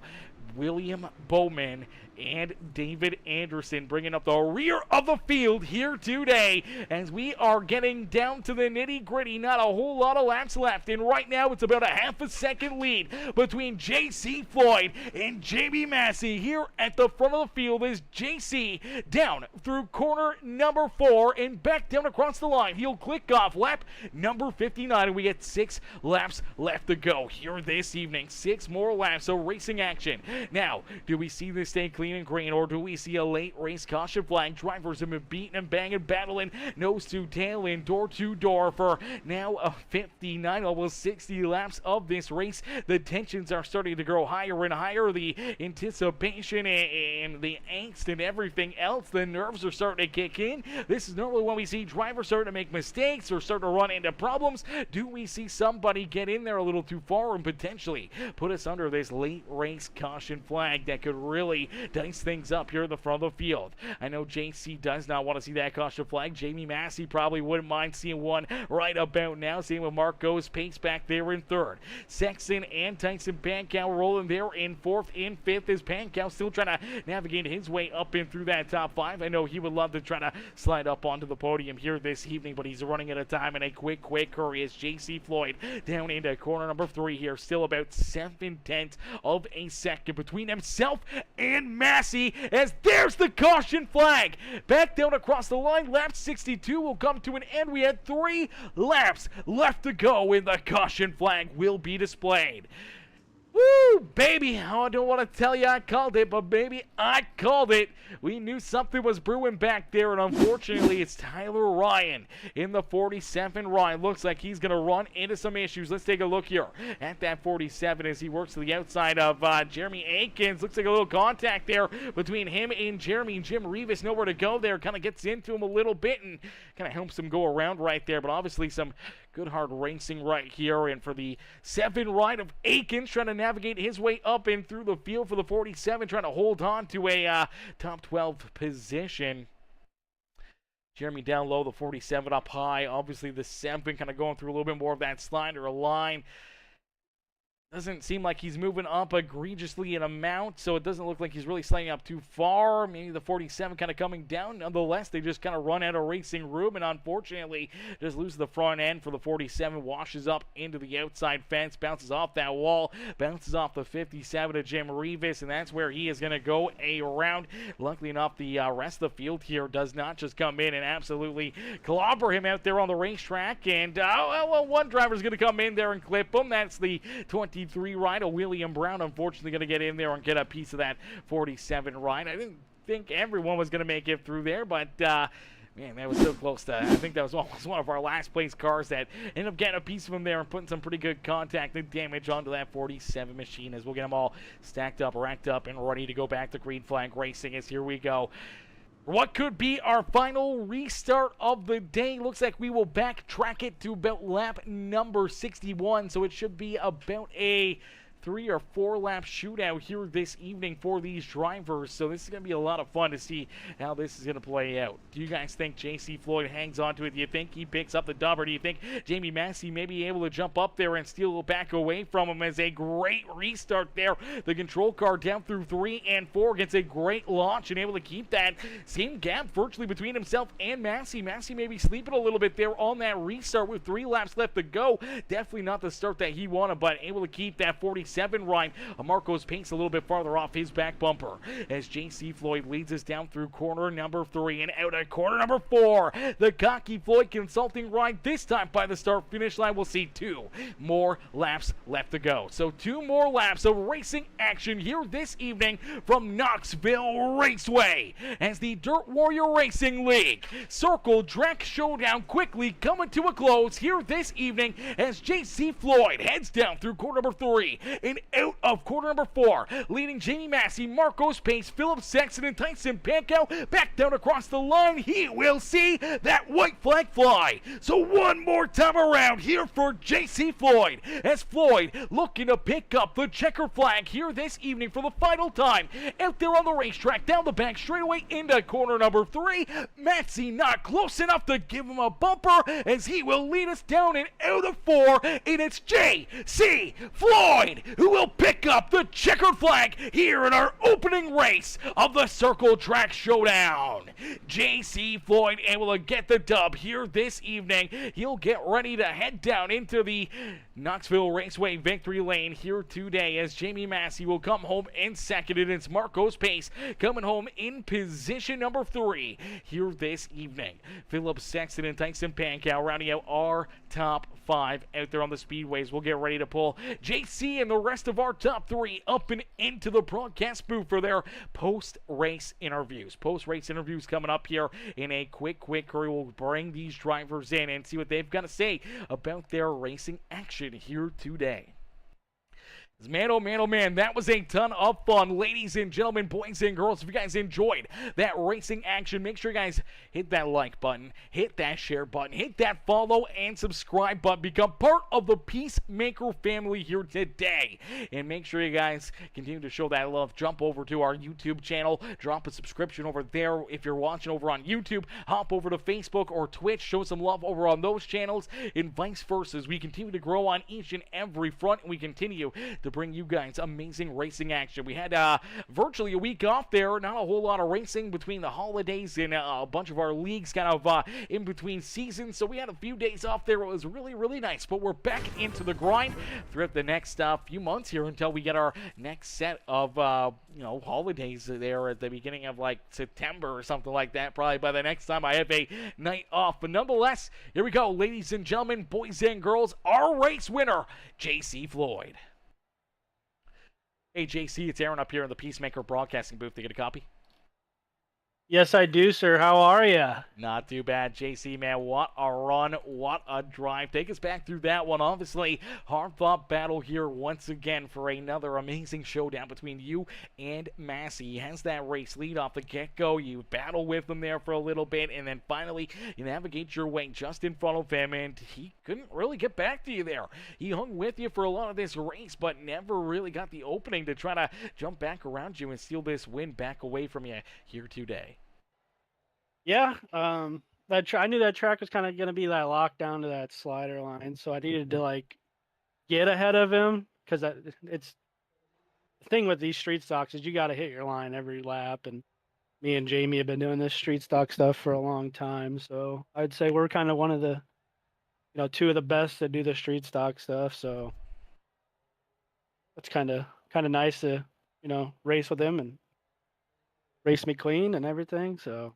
William Bowman, and David Anderson bringing up the rear of the field here today as we are getting down to the nitty-gritty. Not a whole lot of laps left, and right now it's about a half a second lead between JC Floyd and Jamie Massey here at the front of the field as JC down through corner number 4 and back down across the line. He'll click off lap number 59, and we get 6 laps left to go here this evening. 6 more laps of racing action. Now, do we see this stay clean and green, or do we see a late race caution flag? Drivers have been beating and banging, battling nose to tail and door to door for now a 59, almost 60 laps of this race. The tensions are starting to grow higher and higher. The anticipation and the angst and everything else, the nerves are starting to kick in. This is normally when we see drivers starting to make mistakes or start to run into problems. Do we see somebody get in there a little too far and potentially put us under this late race caution flag that could really dice things up here in the front of the field? I know JC does not want to see that caution flag. Jamie Massey probably wouldn't mind seeing one right about now. Same with Marco's Pace back there in third. Sexton and Tyson Pankow rolling there in fourth. In fifth is Pankow still trying to navigate his way up and through that top 5. I know he would love to try to slide up onto the podium here this evening, but he's running out of time in a quick hurry as JC Floyd down into corner number 3 here. Still about 7/10 of a second between himself and Massey as there's the caution flag. Back down across the line, lap 62 will come to an end. We had 3 laps left to go and the caution flag will be displayed. Woo, baby, I don't want to tell you I called it, but baby, I called it. We knew something was brewing back there, and unfortunately, it's Tyler Ryan in the 47. Ryan looks like he's going to run into some issues. Let's take a look here at that 47 as he works to the outside of Jeremy Aikens. Looks like a little contact there between him and Jeremy. Jim Rivas nowhere to go there. Kind of gets into him a little bit and kind of helps him go around right there, but obviously some good hard racing right here. And for the 7 ride of Aikens, trying to navigate his way up and through the field for the 47, trying to hold on to a top 12 position. Jeremy down low, the 47 up high. Obviously the 7 kind of going through a little bit more of that slider line. Doesn't seem like he's moving up egregiously in amount, so it doesn't look like he's really sliding up too far. Maybe the 47 kind of coming down. Nonetheless, they just kind of run out of racing room, and unfortunately, just lose the front end for the 47. Washes up into the outside fence, bounces off that wall, bounces off the 57 to Jim Rivas, and that's where he is going to go around. Luckily enough, the rest of the field here does not just come in and absolutely clobber him out there on the racetrack. And, one driver's going to come in there and clip him. That's the 23 ride of William Brown, unfortunately going to get in there and get a piece of that 47 ride. I didn't think everyone was going to make it through there, but man, that was so close to, I think that was almost one of our last place cars that ended up getting a piece of him there and putting some pretty good contact and damage onto that 47 machine, as we'll get them all stacked up, racked up, and ready to go back to green flag racing. As here we go. What could be our final restart of the day? Looks like we will backtrack it to about lap number 61, so it should be about a 3 or 4 lap shootout here this evening for these drivers. So this is going to be a lot of fun to see how this is going to play out. Do you guys think J.C. Floyd hangs on to it? Do you think he picks up the dub, or do you think Jamie Massey may be able to jump up there and steal back away from him? As a great restart there. The control car down through 3 and 4 gets a great launch and able to keep that same gap virtually between himself and Massey. Massey may be sleeping a little bit there on that restart with 3 laps left to go. Definitely not the start that he wanted, but able to keep that 47 ride. Marco's pace a little bit farther off his back bumper as J.C. Floyd leads us down through corner number 3 and out at corner number 4. The cocky Floyd consulting ride this time by the start finish line. We'll see 2 more laps left to go. So 2 more laps of racing action here this evening from Knoxville Raceway as the Dirt Warrior Racing League Circle Track Showdown quickly coming to a close here this evening as J.C. Floyd heads down through corner number 3 and out of corner number 4, leading Jamie Massey, Marcos Pace, Philip Sexton, and Tyson Pankow back down across the line. He will see that white flag fly. So one more time around here for J.C. Floyd, as Floyd looking to pick up the checker flag here this evening for the final time. Out there on the racetrack, down the back straightaway into corner number 3. Massey not close enough to give him a bumper, as he will lead us down and out of 4, and it's J.C. Floyd who will pick up the checkered flag here in our opening race of the Circle Track Showdown. J.C. Floyd able to get the dub here this evening. He'll get ready to head down into the Knoxville Raceway victory lane here today, as Jamie Massey will come home in second, and it's Marcos Pace coming home in position number 3 here this evening. Philip Sexton and Tyson Pankow rounding out our top 5 out there on the speedways. We'll get ready to pull JC and the rest of our top 3 up and into the broadcast booth for their post-race interviews. Post-race interviews coming up here in a quick hurry. We'll bring these drivers in and see what they've got to say about their racing action here today. Man, oh man, oh man, that was a ton of fun. Ladies and gentlemen, boys and girls, if you guys enjoyed that racing action, make sure you guys hit that like button, hit that share button, hit that follow and subscribe button. Become part of the Peacemaker family here today. And make sure you guys continue to show that love. Jump over to our YouTube channel, drop a subscription over there. If you're watching over on YouTube, hop over to Facebook or Twitch, show some love over on those channels, and vice versa, as we continue to grow on each and every front, and we continue to bring you guys amazing racing action. We had virtually a week off there, not a whole lot of racing between the holidays and a bunch of our leagues kind of in between seasons, so we had a few days off there. It was really nice, but we're back into the grind throughout the next few months here until we get our next set of holidays there at the beginning of like September or something like that, probably by the next time I have a night off. But nonetheless, here we go, ladies and gentlemen, boys and girls, our race winner, J.C. Floyd. Hey, JC, it's Aaron up here in the Peacemaker broadcasting booth. You get a copy? Yes, I do, sir. How are you? Not too bad, JC, man. What a run. What a drive. Take us back through that one. Obviously, hard-fought battle here once again for another amazing showdown between you and Massey. He has that race lead off the get-go. You battle with him there for a little bit, and then finally you navigate your way just in front of him, and he couldn't really get back to you there. He hung with you for a lot of this race, but never really got the opening to try to jump back around you and steal this win back away from you here today. Yeah, I knew that track was kind of going to be that lockdown to that slider line, so I needed to get ahead of him, because it's the thing with these street stocks is you got to hit your line every lap, and me and Jamie have been doing this street stock stuff for a long time. So I'd say we're kind of one of the, two of the best that do the street stock stuff. So it's kind of nice to, race with him and race me clean and everything. So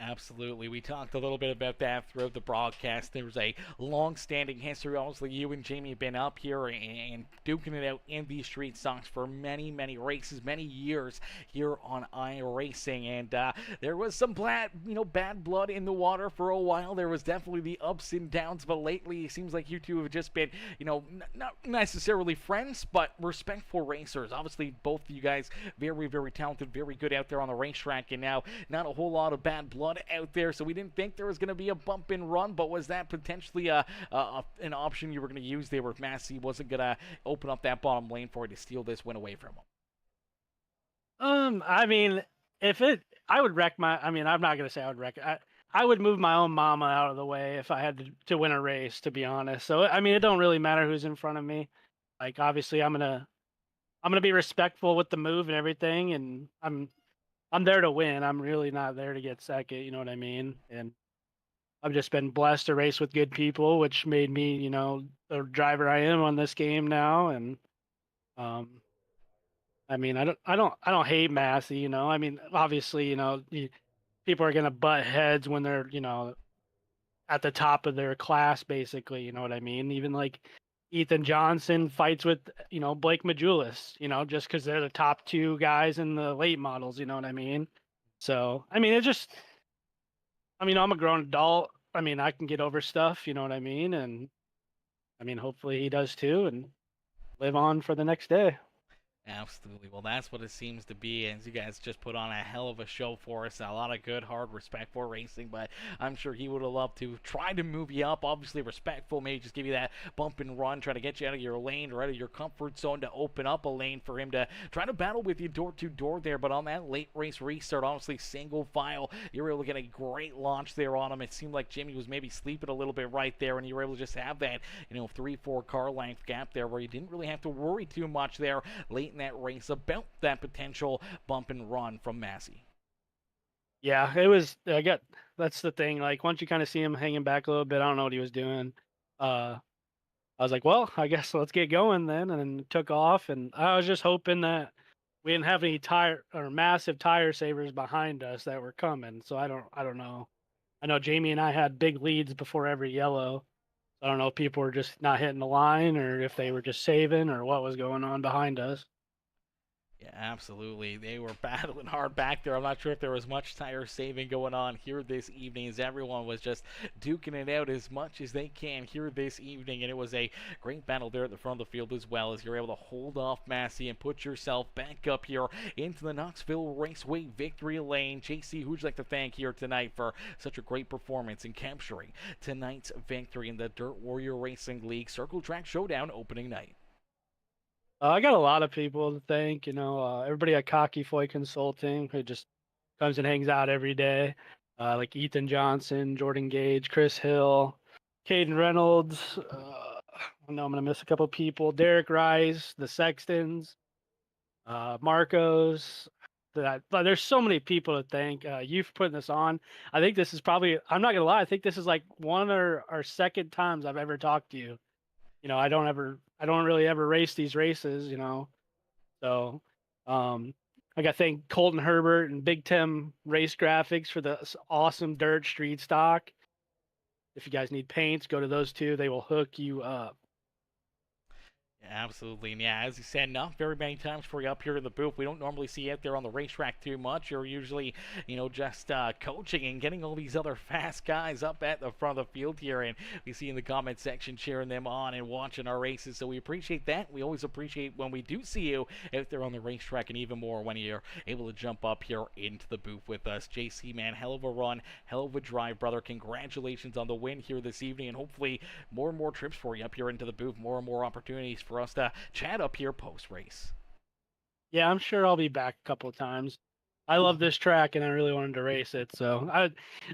Absolutely. We talked a little bit about that throughout the broadcast. There's a long-standing history. Obviously, you and Jamie have been up here and duking it out in these street stocks for many, many races, many years here on iRacing. And there was some bad blood in the water for a while. There was definitely the ups and downs, but lately it seems like you two have just been, not necessarily friends, but respectful racers. Obviously, both of you guys very, very talented, very good out there on the racetrack, and now not a whole lot of bad blood out there, so we didn't think there was going to be a bump and run. But was that potentially an option you were going to use there, where Massey wasn't going to open up that bottom lane for you to steal this win away from him? I mean, I would wreck my. I mean, I'm not gonna say I would wreck. I would move my own mama out of the way if I had to win a race, to be honest. So I mean, it don't really matter who's in front of me. Like, obviously, I'm gonna be respectful with the move and everything, and I'm there to win. I'm really not there to get second, you know what I mean? And I've just been blessed to race with good people, which made me, the driver I am on this game now. And I mean, I don't hate Massey, I mean, obviously, people are gonna butt heads when they're, at the top of their class, basically, you know what I mean? Even like Ethan Johnson fights with, Blake Majulis, just because they're the top two guys in the late models, you know what I mean? So, I mean, I'm a grown adult. I mean, I can get over stuff, you know what I mean? And I mean, hopefully he does too, and live on for the next day. Absolutely. Well, that's what it seems to be, and you guys just put on a hell of a show for us. A lot of good, hard, respectful racing, but I'm sure he would have loved to try to move you up. Obviously respectful, maybe just give you that bump and run, try to get you out of your lane or out of your comfort zone to open up a lane for him to try to battle with you door to door there. But on that late race restart, honestly, single file, you were able to get a great launch there on him. It seemed like Jimmy was maybe sleeping a little bit right there, and you were able to just have that, 3-4 car length gap there where you didn't really have to worry too much there late in that race about that potential bump and run from Massey. Yeah, that's the thing. Like, once you kind of see him hanging back a little bit, I don't know what he was doing. I was like, well, I guess let's get going then, and then took off. And I was just hoping that we didn't have any massive tire savers behind us that were coming. So I don't know. I know Jamie and I had big leads before every yellow. I don't know if people were just not hitting the line, or if they were just saving, or what was going on behind us. Yeah, absolutely. They were battling hard back there. I'm not sure if there was much tire saving going on here this evening, as everyone was just duking it out as much as they can here this evening. And it was a great battle there at the front of the field, as well as you're able to hold off Massey and put yourself back up here into the Knoxville Raceway victory lane. JC, who'd you like to thank here tonight for such a great performance in capturing tonight's victory in the Dirt Warrior Racing League Circle Track Showdown opening night? I got a lot of people to thank, everybody at Cocky Foy Consulting, who just comes and hangs out every day, like Ethan Johnson, Jordan Gage, Chris Hill, Caden Reynolds. I know I'm going to miss a couple people. Derek Rice, the Sextons, Marcos. There's so many people to thank. You for putting this on. I think this is probably, I'm not going to lie, I think this is like one or second times I've ever talked to you. I don't really ever race these races, So, I got to thank Colton Herbert and Big Tim Race Graphics for the awesome dirt street stock. If you guys need paints, go to those two. They will hook you up. Yeah, absolutely. And yeah, as you said, not very many times for you up here in the booth. We don't normally see you out there on the racetrack too much. You're usually, just coaching and getting all these other fast guys up at the front of the field here. And we see in the comment section cheering them on and watching our races. So we appreciate that. We always appreciate when we do see you out there on the racetrack, and even more when you're able to jump up here into the booth with us. JC, man, hell of a run, hell of a drive, brother. Congratulations on the win here this evening, and hopefully more and more trips for you up here into the booth, more and more opportunities for us to chat up here post-race. Yeah, I'm sure I'll be back a couple of times. I love this track, and I really wanted to race it. So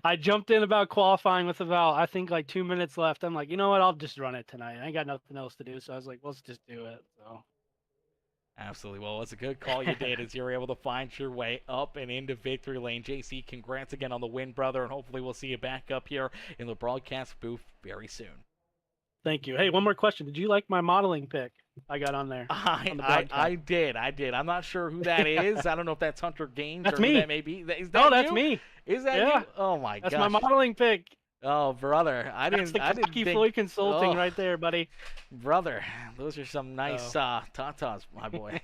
I jumped in about qualifying with about, I think, like 2 minutes left. I'm like, you know what? I'll just run it tonight. I ain't got nothing else to do. So I was like, let's just do it. So. Absolutely. Well, it's a good call you did as you were able to find your way up and into victory lane. JC, congrats again on the win, brother, and hopefully we'll see you back up here in the broadcast booth very soon. Thank you. Hey, one more question. Did you like my modeling pick I got on there? I did. I'm not sure who that is. I don't know if that's Hunter Gaines that's or me. who that may be. Is that that's you? me. Is that yeah. you? Oh my gosh. That's my modeling pick. Oh, brother. I didn't think... Floyd Consulting right there, buddy. Brother, those are some nice tatas, my boy.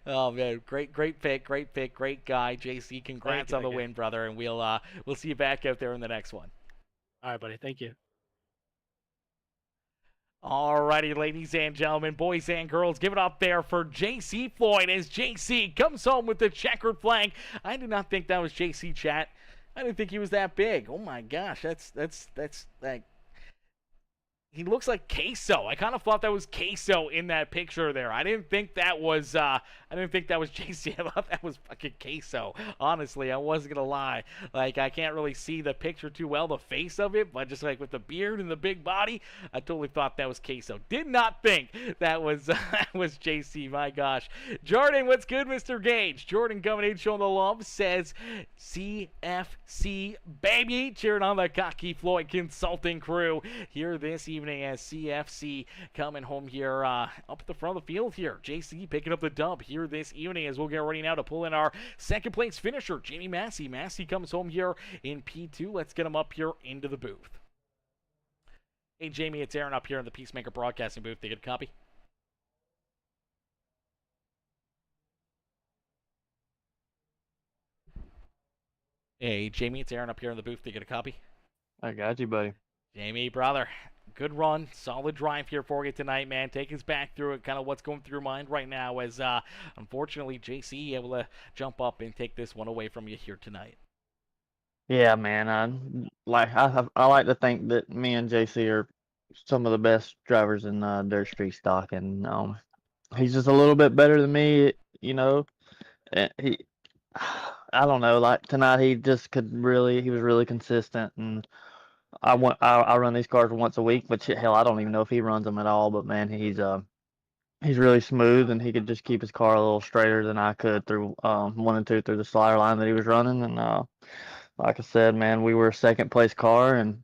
Oh, man. Great pick. Great guy. JC, congrats on the win, brother, and we'll see you back out there in the next one. All right, buddy. Thank you. Alrighty, ladies and gentlemen, boys and girls, give it up there for JC Floyd as JC comes home with the checkered flag. I did not think that was JC, chat. I didn't think he was that big. Oh my gosh, that's like, he looks like Queso. I kind of thought that was Queso in that picture there. I didn't think that was JC. I thought that was fucking Queso. Honestly, I wasn't gonna lie. Like, I can't really see the picture too well, the face of it, but just like with the beard and the big body, I totally thought that was Queso. Did not think that was JC. My gosh, Jordan, what's good, Mr. Gage? Jordan coming in, showing the love, says CFC baby, cheering on the cocky Floyd Consulting crew here this evening as CFC coming home here up at the front of the field here. JC picking up the dub here this evening as we'll get ready now to pull in our second place finisher, Jamie Massey. Massey comes home here in P2. Let's get him up here into the booth. Hey, Jamie, it's Aaron up here in the Peacemaker Broadcasting booth. They get a copy? Hey, Jamie, it's Aaron up here in the booth. They get a copy? I got you, buddy. Jamie, brother, good run, solid drive here for you tonight, man. Take us back through it, kind of what's going through your mind right now as, unfortunately, JC able to jump up and take this one away from you here tonight. Yeah, man. I like to think that me and JC are some of the best drivers in dirt street stock, and he's just a little bit better than me, you know. I don't know, like tonight he was really consistent, and I run these cars once a week, but hell, I don't even know if he runs them at all. But man, he's really smooth, and he could just keep his car a little straighter than I could through 1 and 2 through the slider line that he was running. And like I said, man, we were a second place car, and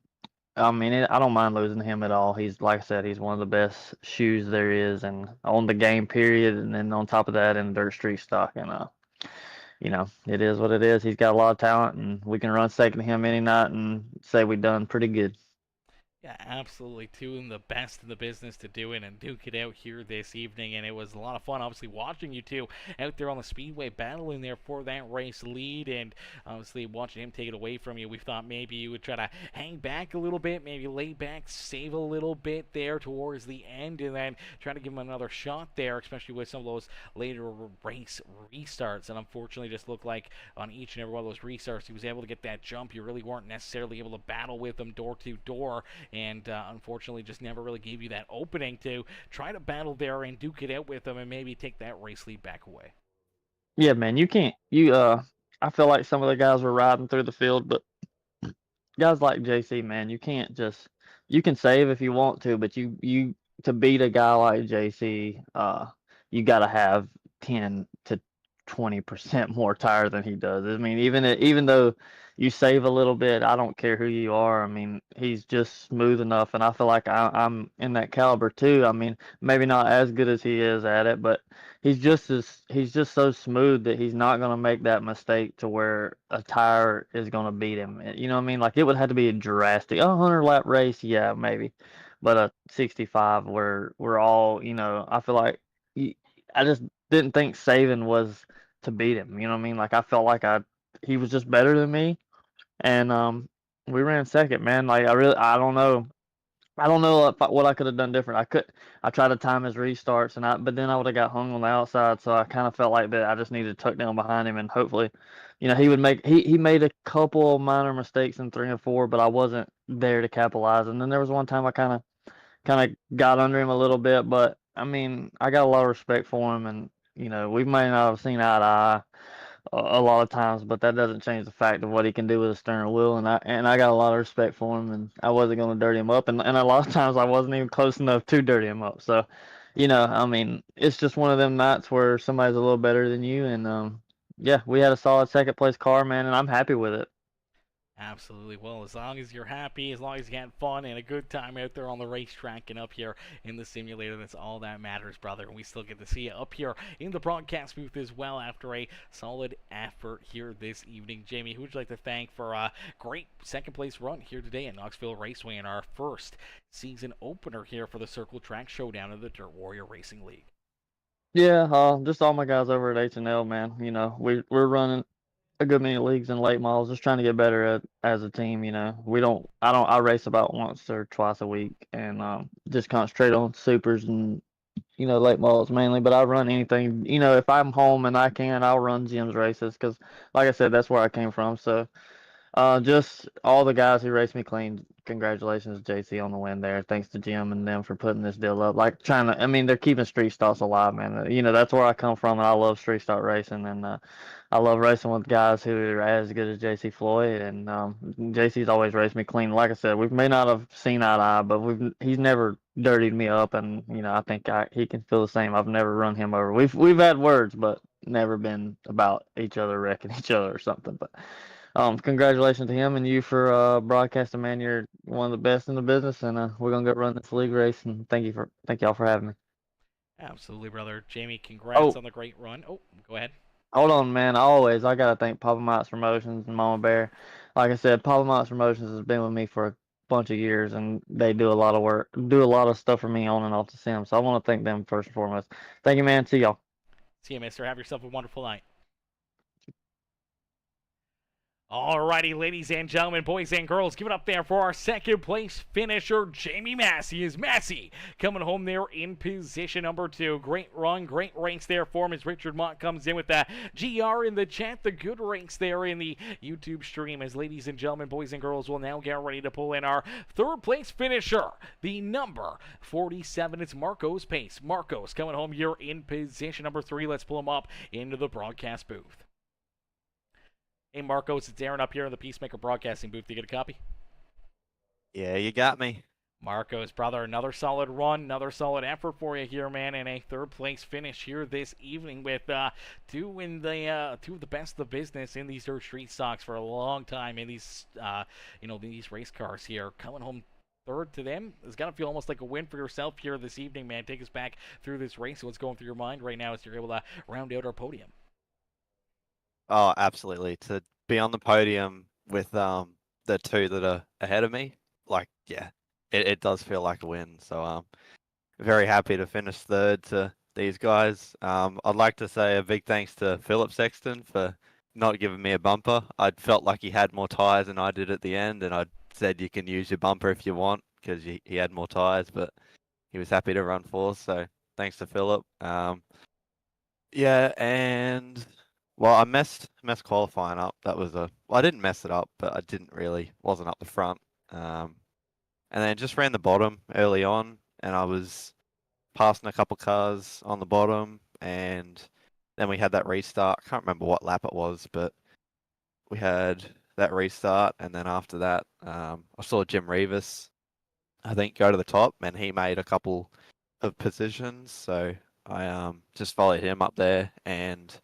I mean, I don't mind losing to him at all. He's, like I said, he's one of the best shoes there is, and on the game period, and then on top of that, in dirt street stock, and you know, it is what it is. He's got a lot of talent, and we can run second to him any night and say we done pretty good. Yeah, absolutely. Two of the best in the business to do it and duke it out here this evening, and it was a lot of fun, obviously, watching you two out there on the speedway battling there for that race lead, and obviously watching him take it away from you. We thought maybe you would try to hang back a little bit, maybe lay back, save a little bit there towards the end, and then try to give him another shot there, especially with some of those later race restarts. And unfortunately, just looked like on each and every one of those restarts, he was able to get that jump. You really weren't necessarily able to battle with him door to door, and unfortunately just never really gave you that opening to try to battle there and duke it out with them and maybe take that race lead back away. Yeah, man, you can't. I feel like some of the guys were riding through the field, but guys like JC, man, you can't just. You can save if you want to, but you to beat a guy like JC, you got to have 10 to 20% more tire than he does. I mean, even though you save a little bit, I don't care who you are. I mean, he's just smooth enough, and I feel like I'm in that caliber too. I mean, maybe not as good as he is at it, but he's just so smooth that he's not gonna make that mistake to where a tire is gonna beat him. You know what I mean? Like, it would have to be a drastic 100-lap race, yeah, maybe, but a 65 where we're all, you know, I feel like I just didn't think saving was to beat him. You know what I mean? Like, I felt like he was just better than me, and we ran second, man. Like, I don't know. I don't know what I could have done different. I tried to time his restarts, but then I would have got hung on the outside. So I kind of felt like that I just needed to tuck down behind him, and hopefully, you know, he made a couple of minor mistakes in 3 and 4, but I wasn't there to capitalize. And then there was one time I kind of got under him a little bit, but I mean, I got a lot of respect for him, and you know, we may not have seen eye to eye, a lot of times, but that doesn't change the fact of what he can do with a steering wheel. And I got a lot of respect for him, and I wasn't going to dirty him up. And a lot of times I wasn't even close enough to dirty him up. So, I mean, it's just one of them nights where somebody's a little better than you. And yeah, we had a solid second place car, man, and I'm happy with it. Absolutely. Well, as long as you're happy, as long as you had fun and a good time out there on the racetrack and up here in the simulator, that's all that matters, brother. And we still get to see you up here in the broadcast booth as well after a solid effort here this evening. Jamie, who would you like to thank for a great second place run here today at Knoxville Raceway in our first season opener here for the Circle Track Showdown of the Dirt Warrior Racing League? Yeah, just all my guys over at H&L, man. We're running a good many leagues and late models, just trying to get better as a team. I race about once or twice a week, and just concentrate on supers and late models mainly. But I run anything. If I'm home and I can, I'll run Jim's races because, like I said, that's where I came from. So just all the guys who raced me clean. Congratulations, JC, on the win there. Thanks to Jim and them for putting this deal up. Like I mean, they're keeping street stocks alive, man. That's where I come from, and I love street stock racing, and I love racing with guys who are as good as JC Floyd. And JC's always raced me clean. Like I said, we may not have seen eye to eye, but he's never dirtied me up, and I think he can feel the same. I've never run him over. We've had words, but never been about each other wrecking each other or something. But congratulations to him and you for broadcasting, man. You're one of the best in the business, and we're gonna go run this league race. And thank y'all for having me. Absolutely, brother. Jamie, congrats on the great run. Oh, go ahead. Hold on, man. I gotta thank Papa Mike's Promotions and Mama Bear. Like I said, Papa Mike's Promotions has been with me for a bunch of years, and they do a lot of work, do a lot of stuff for me on and off the sim. So I want to thank them first and foremost. Thank you, man. See y'all. See you, mister. Have yourself a wonderful night. Alrighty, ladies and gentlemen, boys and girls, give it up there for our second place finisher, Jamie Massey. Is Massey coming home there in position number 2. Great run, great race there for him as Richard Mott comes in with the GR in the chat. The good race there in the YouTube stream as ladies and gentlemen, boys and girls, will now get ready to pull in our third place finisher, the number 47. It's Marcos Pace. Marcos coming home here in position number 3. Let's pull him up into the broadcast booth. Hey, Marcos, it's Aaron up here in the Peacemaker Broadcasting booth. Do you get a copy? Yeah, you got me. Marcos, brother, another solid run, another solid effort for you here, man, and a third-place finish here this evening with two of the best of the business in these dirt street stocks for a long time in these, these race cars here. Coming home third to them, it's got to feel almost like a win for yourself here this evening, man. Take us back through this race. What's going through your mind right now as you're able to round out our podium? Oh, absolutely. To be on the podium with the two that are ahead of me, it does feel like a win. So very happy to finish third to these guys. I'd like to say a big thanks to Philip Sexton for not giving me a bumper. I felt like he had more tyres than I did at the end, and I said you can use your bumper if you want because he had more tyres, but he was happy to run fourth. So thanks to Philip. Yeah, and well, I messed qualifying up. I didn't mess it up, but I wasn't up the front. And then just ran the bottom early on, and I was passing a couple cars on the bottom, and then we had that restart. I can't remember what lap it was, but we had that restart, and then after that, I saw Jim Revis, I think, go to the top, and he made a couple of positions, so I just followed him up there, and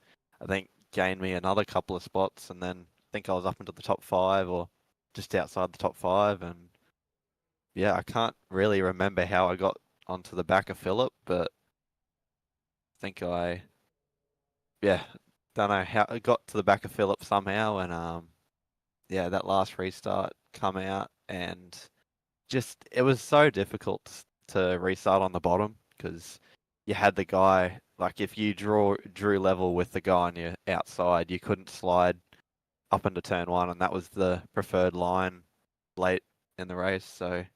I think gained me another couple of spots, and then I think I was up into the top 5 or just outside the top 5, and yeah, I can't really remember how I got onto the back of Philip, but I think don't know how I got to the back of Philip somehow, and that last restart come out, and just it was so difficult to restart on the bottom because you had the guy, like if you drew level with the guy on your outside, you couldn't slide up into turn 1, and that was the preferred line late in the race. So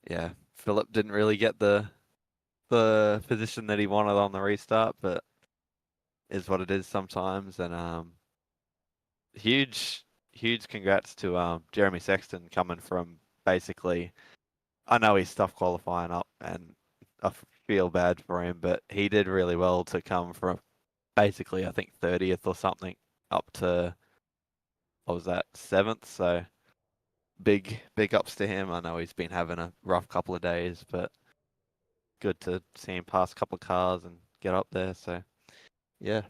yeah, Philip didn't really get the position that he wanted on the restart, but is what it is sometimes. And huge congrats to Jeremy Sexton coming from basically, I know he's tough qualifying up, and I feel bad for him, but he did really well to come from basically, I think 30th or something up to, what was that, 7th? So big ups to him. I know he's been having a rough couple of days, but good to see him pass a couple of cars and get up there. So yeah.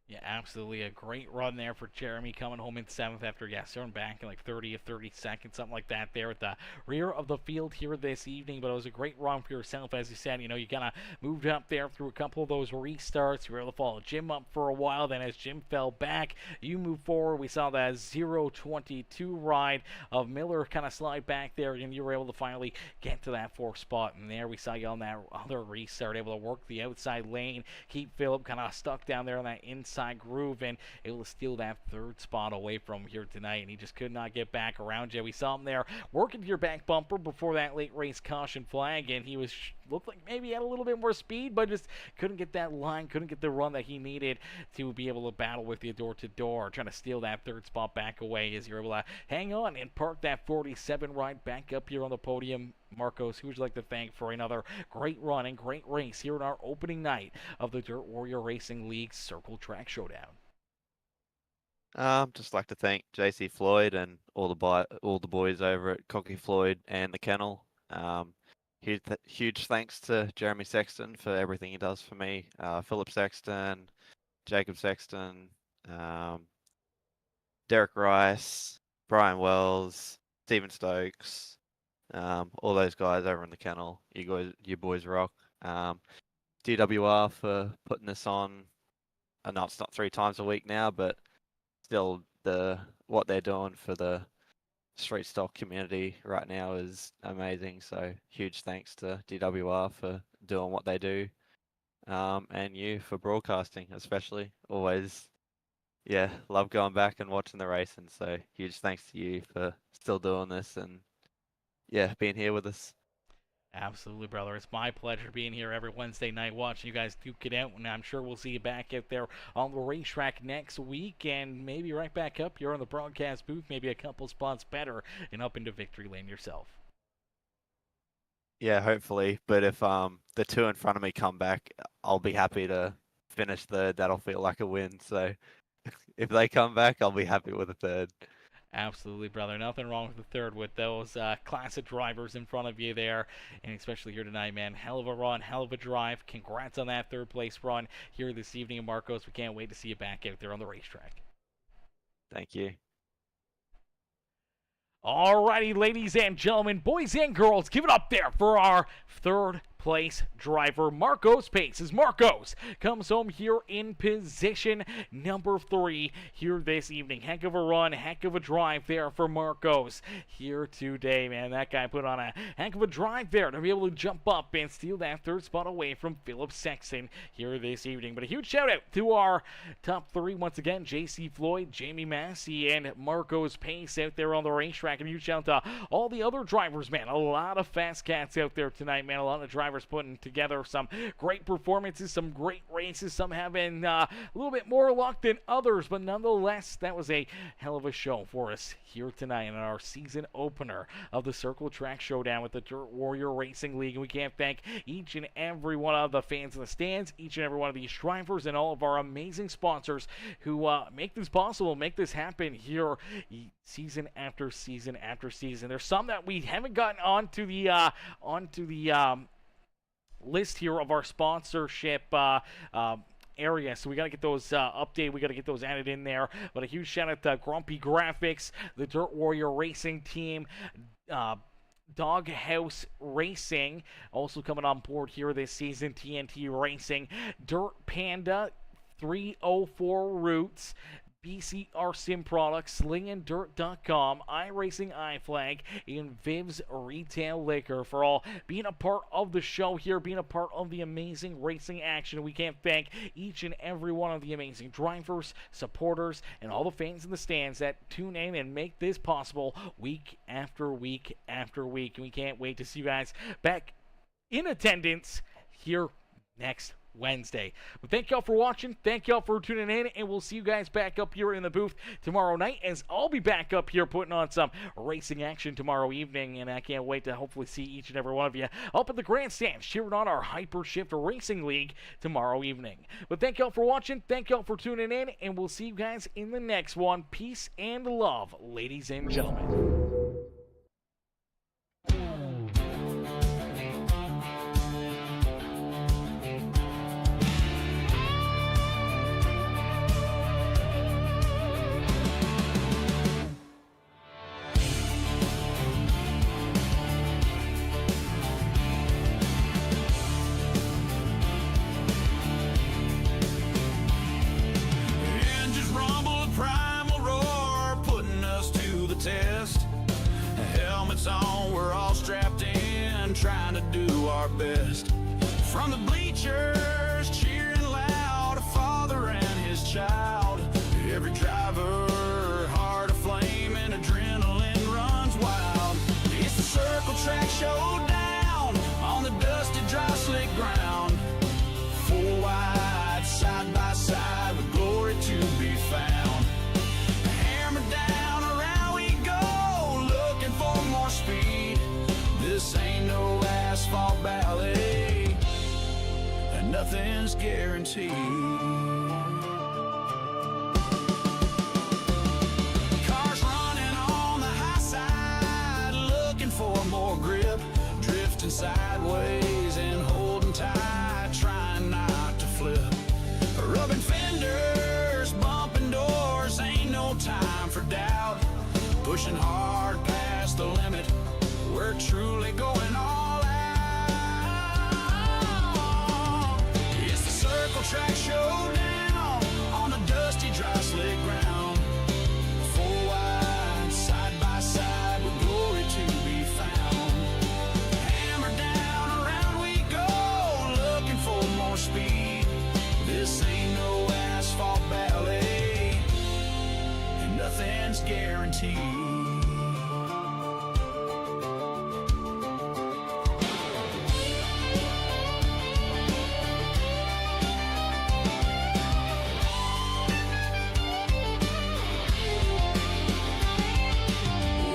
Yeah, absolutely. A great run there for Jeremy coming home in 7th after, starting back in like 30 or 30 seconds, something like that there at the rear of the field here this evening. But it was a great run for yourself, as you said. You know, you kind of moved up there through a couple of those restarts. You were able to follow Jim up for a while. Then as Jim fell back, you moved forward. We saw that 0-22 ride of Miller kind of slide back there, and you were able to finally get to that 4th spot. And there we saw you on that other restart, able to work the outside lane, keep Phillip kind of stuck down there on that inside groove and able to steal that 3rd spot away from here tonight, and he just could not get back around you. We saw him there working to your back bumper before that late race caution flag, and he looked like maybe he had a little bit more speed, but just couldn't get that line, couldn't get the run that he needed to be able to battle with you door to door, trying to steal that 3rd spot back away as you're able to hang on and park that 47 ride back up here on the podium. Marcos, who would you like to thank for another great run and great race here in our opening night of the Dirt Warrior Racing League Circle Track Showdown? Just like to thank JC Floyd and all the boys over at Cocky Floyd and the Kennel. Huge thanks to Jeremy Sexton for everything he does for me. Philip Sexton, Jacob Sexton, Derek Rice, Brian Wells, Stephen Stokes. All those guys over in the Kennel, you boys rock. DWR for putting this on. I know it's not 3 times a week now, but still, what they're doing for the street stock community right now is amazing. So huge thanks to DWR for doing what they do, and you for broadcasting, especially. Always, love going back and watching the racing. So huge thanks to you for still doing this and being here with us. Absolutely, brother. It's my pleasure being here every Wednesday night watching you guys duke it out, and I'm sure we'll see you back out there on the racetrack next week, and maybe right back up here on the broadcast booth, maybe a couple spots better, and up into victory lane yourself. Yeah, hopefully. But if the 2 in front of me come back, I'll be happy to finish 3rd. That'll feel like a win. So if they come back, I'll be happy with a 3rd. Absolutely, brother. Nothing wrong with the 3rd with those classic drivers in front of you there, and especially here tonight, man. Hell of a run, hell of a drive. Congrats on that 3rd place run here this evening, Marcos. We can't wait to see you back out there on the racetrack. Thank you. Alrighty, ladies and gentlemen, boys and girls, give it up there for our 3rd place driver, Marcos Pace, as Marcos comes home here in position number 3 here this evening. Heck of a run, heck of a drive there for Marcos here today, man. That guy put on a heck of a drive there to be able to jump up and steal that 3rd spot away from Philip Sexton here this evening. But a huge shout out to our top 3 once again, JC Floyd, Jamie Massey, and Marcos Pace out there on the racetrack. And a huge shout out to all the other drivers, man. A lot of fast cats out there tonight, man. A lot of drivers putting together some great performances, some great races, some having a little bit more luck than others, but nonetheless, that was a hell of a show for us here tonight in our season opener of the Circle Track Showdown with the Dirt Warrior Racing League. And we can't thank each and every one of the fans in the stands, each and every one of these drivers, and all of our amazing sponsors who make this possible, make this happen here season after season after season. There's some that we haven't gotten onto the list here of our sponsorship area, so we got to get those updated, we got to get those added in there. But a huge shout out to Grumpy Graphics, the Dirt Warrior Racing Team, Doghouse Racing also coming on board here this season, TNT Racing, Dirt Panda, 304 Roots, BCR Sim Products, SlingandDirt.com, iRacing iFlag, and Viv's Retail Liquor for all being a part of the show here, being a part of the amazing racing action. We can't thank each and every one of the amazing drivers, supporters, and all the fans in the stands that tune in and make this possible week after week after week. And we can't wait to see you guys back in attendance here next Wednesday. But thank y'all for watching. Thank y'all for tuning in, and we'll see you guys back up here in the booth tomorrow night, as I'll be back up here putting on some racing action tomorrow evening, and I can't wait to hopefully see each and every one of you up at the grandstand cheering on our Hyper Shift Racing League tomorrow evening. But thank y'all for watching. Thank y'all for tuning in, and we'll see you guys in the next one. Peace and love, ladies and gentlemen. Engines rumble, a primal roar, putting us to the test. Helmets on, we're all strapped in, trying to do our best. From the bleachers, cheering loud, a father and his child. Every driver, heart aflame, and adrenaline runs wild. It's the Circle Track Showdown on the dusty, dry, slick ground. Four wide, side by side, with glory to be found. Hammer down, around we go, looking for more speed. This ain't no asphalt ballet, and nothing's guaranteed. Cars running on the high side, looking for more grip, drifting sideways and holding tight, trying not to flip. Rubbing fenders, bumping doors, ain't no time for doubt. Pushing hard past the limit, we're truly going all out. It's the Circle Track Showdown on a dusty, dry, slick ground. Four wide, side by side, with glory to be found. Hammer down, around we go, looking for more speed. This ain't no asphalt ballet, and nothing's guaranteed.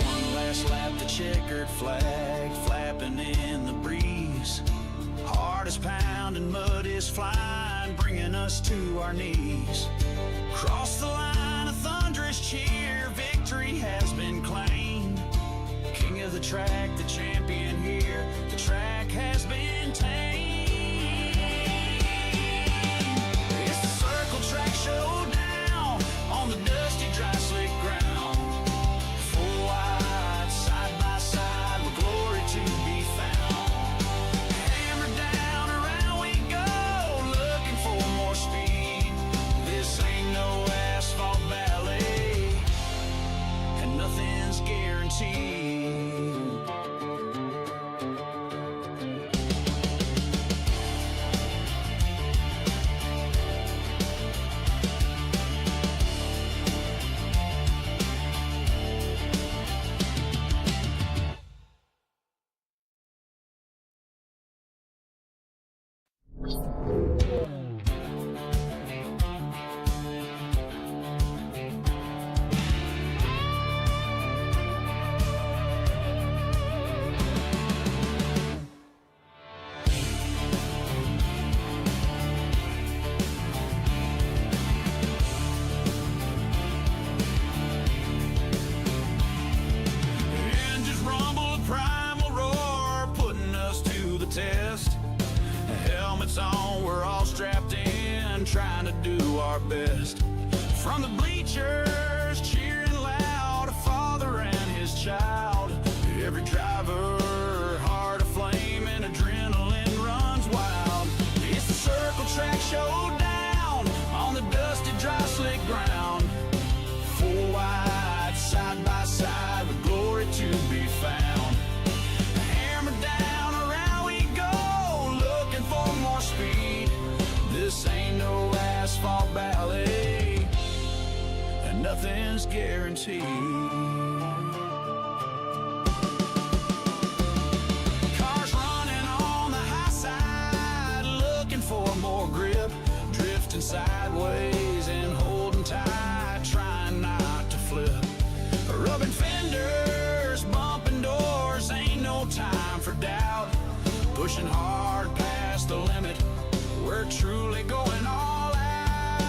One last lap, the checkered flag flapping in the breeze. Heart is pounding, mud is flying, bringing us to our knees. Cross the line, a thunderous cheer, victory has been claimed. King of the track, the champion here, the track has been tamed. It's the Circle Track Showdown on the dusty, dry, slick ground. Four wide, side by side, with glory to be found. Hammer down, around we go, looking for more speed. This ain't no asphalt ballet, and nothing's guaranteed. Engines rumble, a primal roar, putting us to the test. Helmets on, we're all strapped in, trying to do our best. From the bleachers, cheering loud, a father and his child. Every driver, heart aflame, and adrenaline runs wild. It's the Circle Track Showdown on the dusty, dry, slick ground. Four wide, side by side, with glory to be found. Hammer down, around we go, looking for more speed. This ain't no asphalt ballet, and nothing's guaranteed. Cars running on the high side, looking for more sideways and holding tight, trying not to flip. Rubbing fenders, bumping doors, ain't no time for doubt. Pushing hard past the limit, we're truly going all out.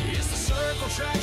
It's the circle track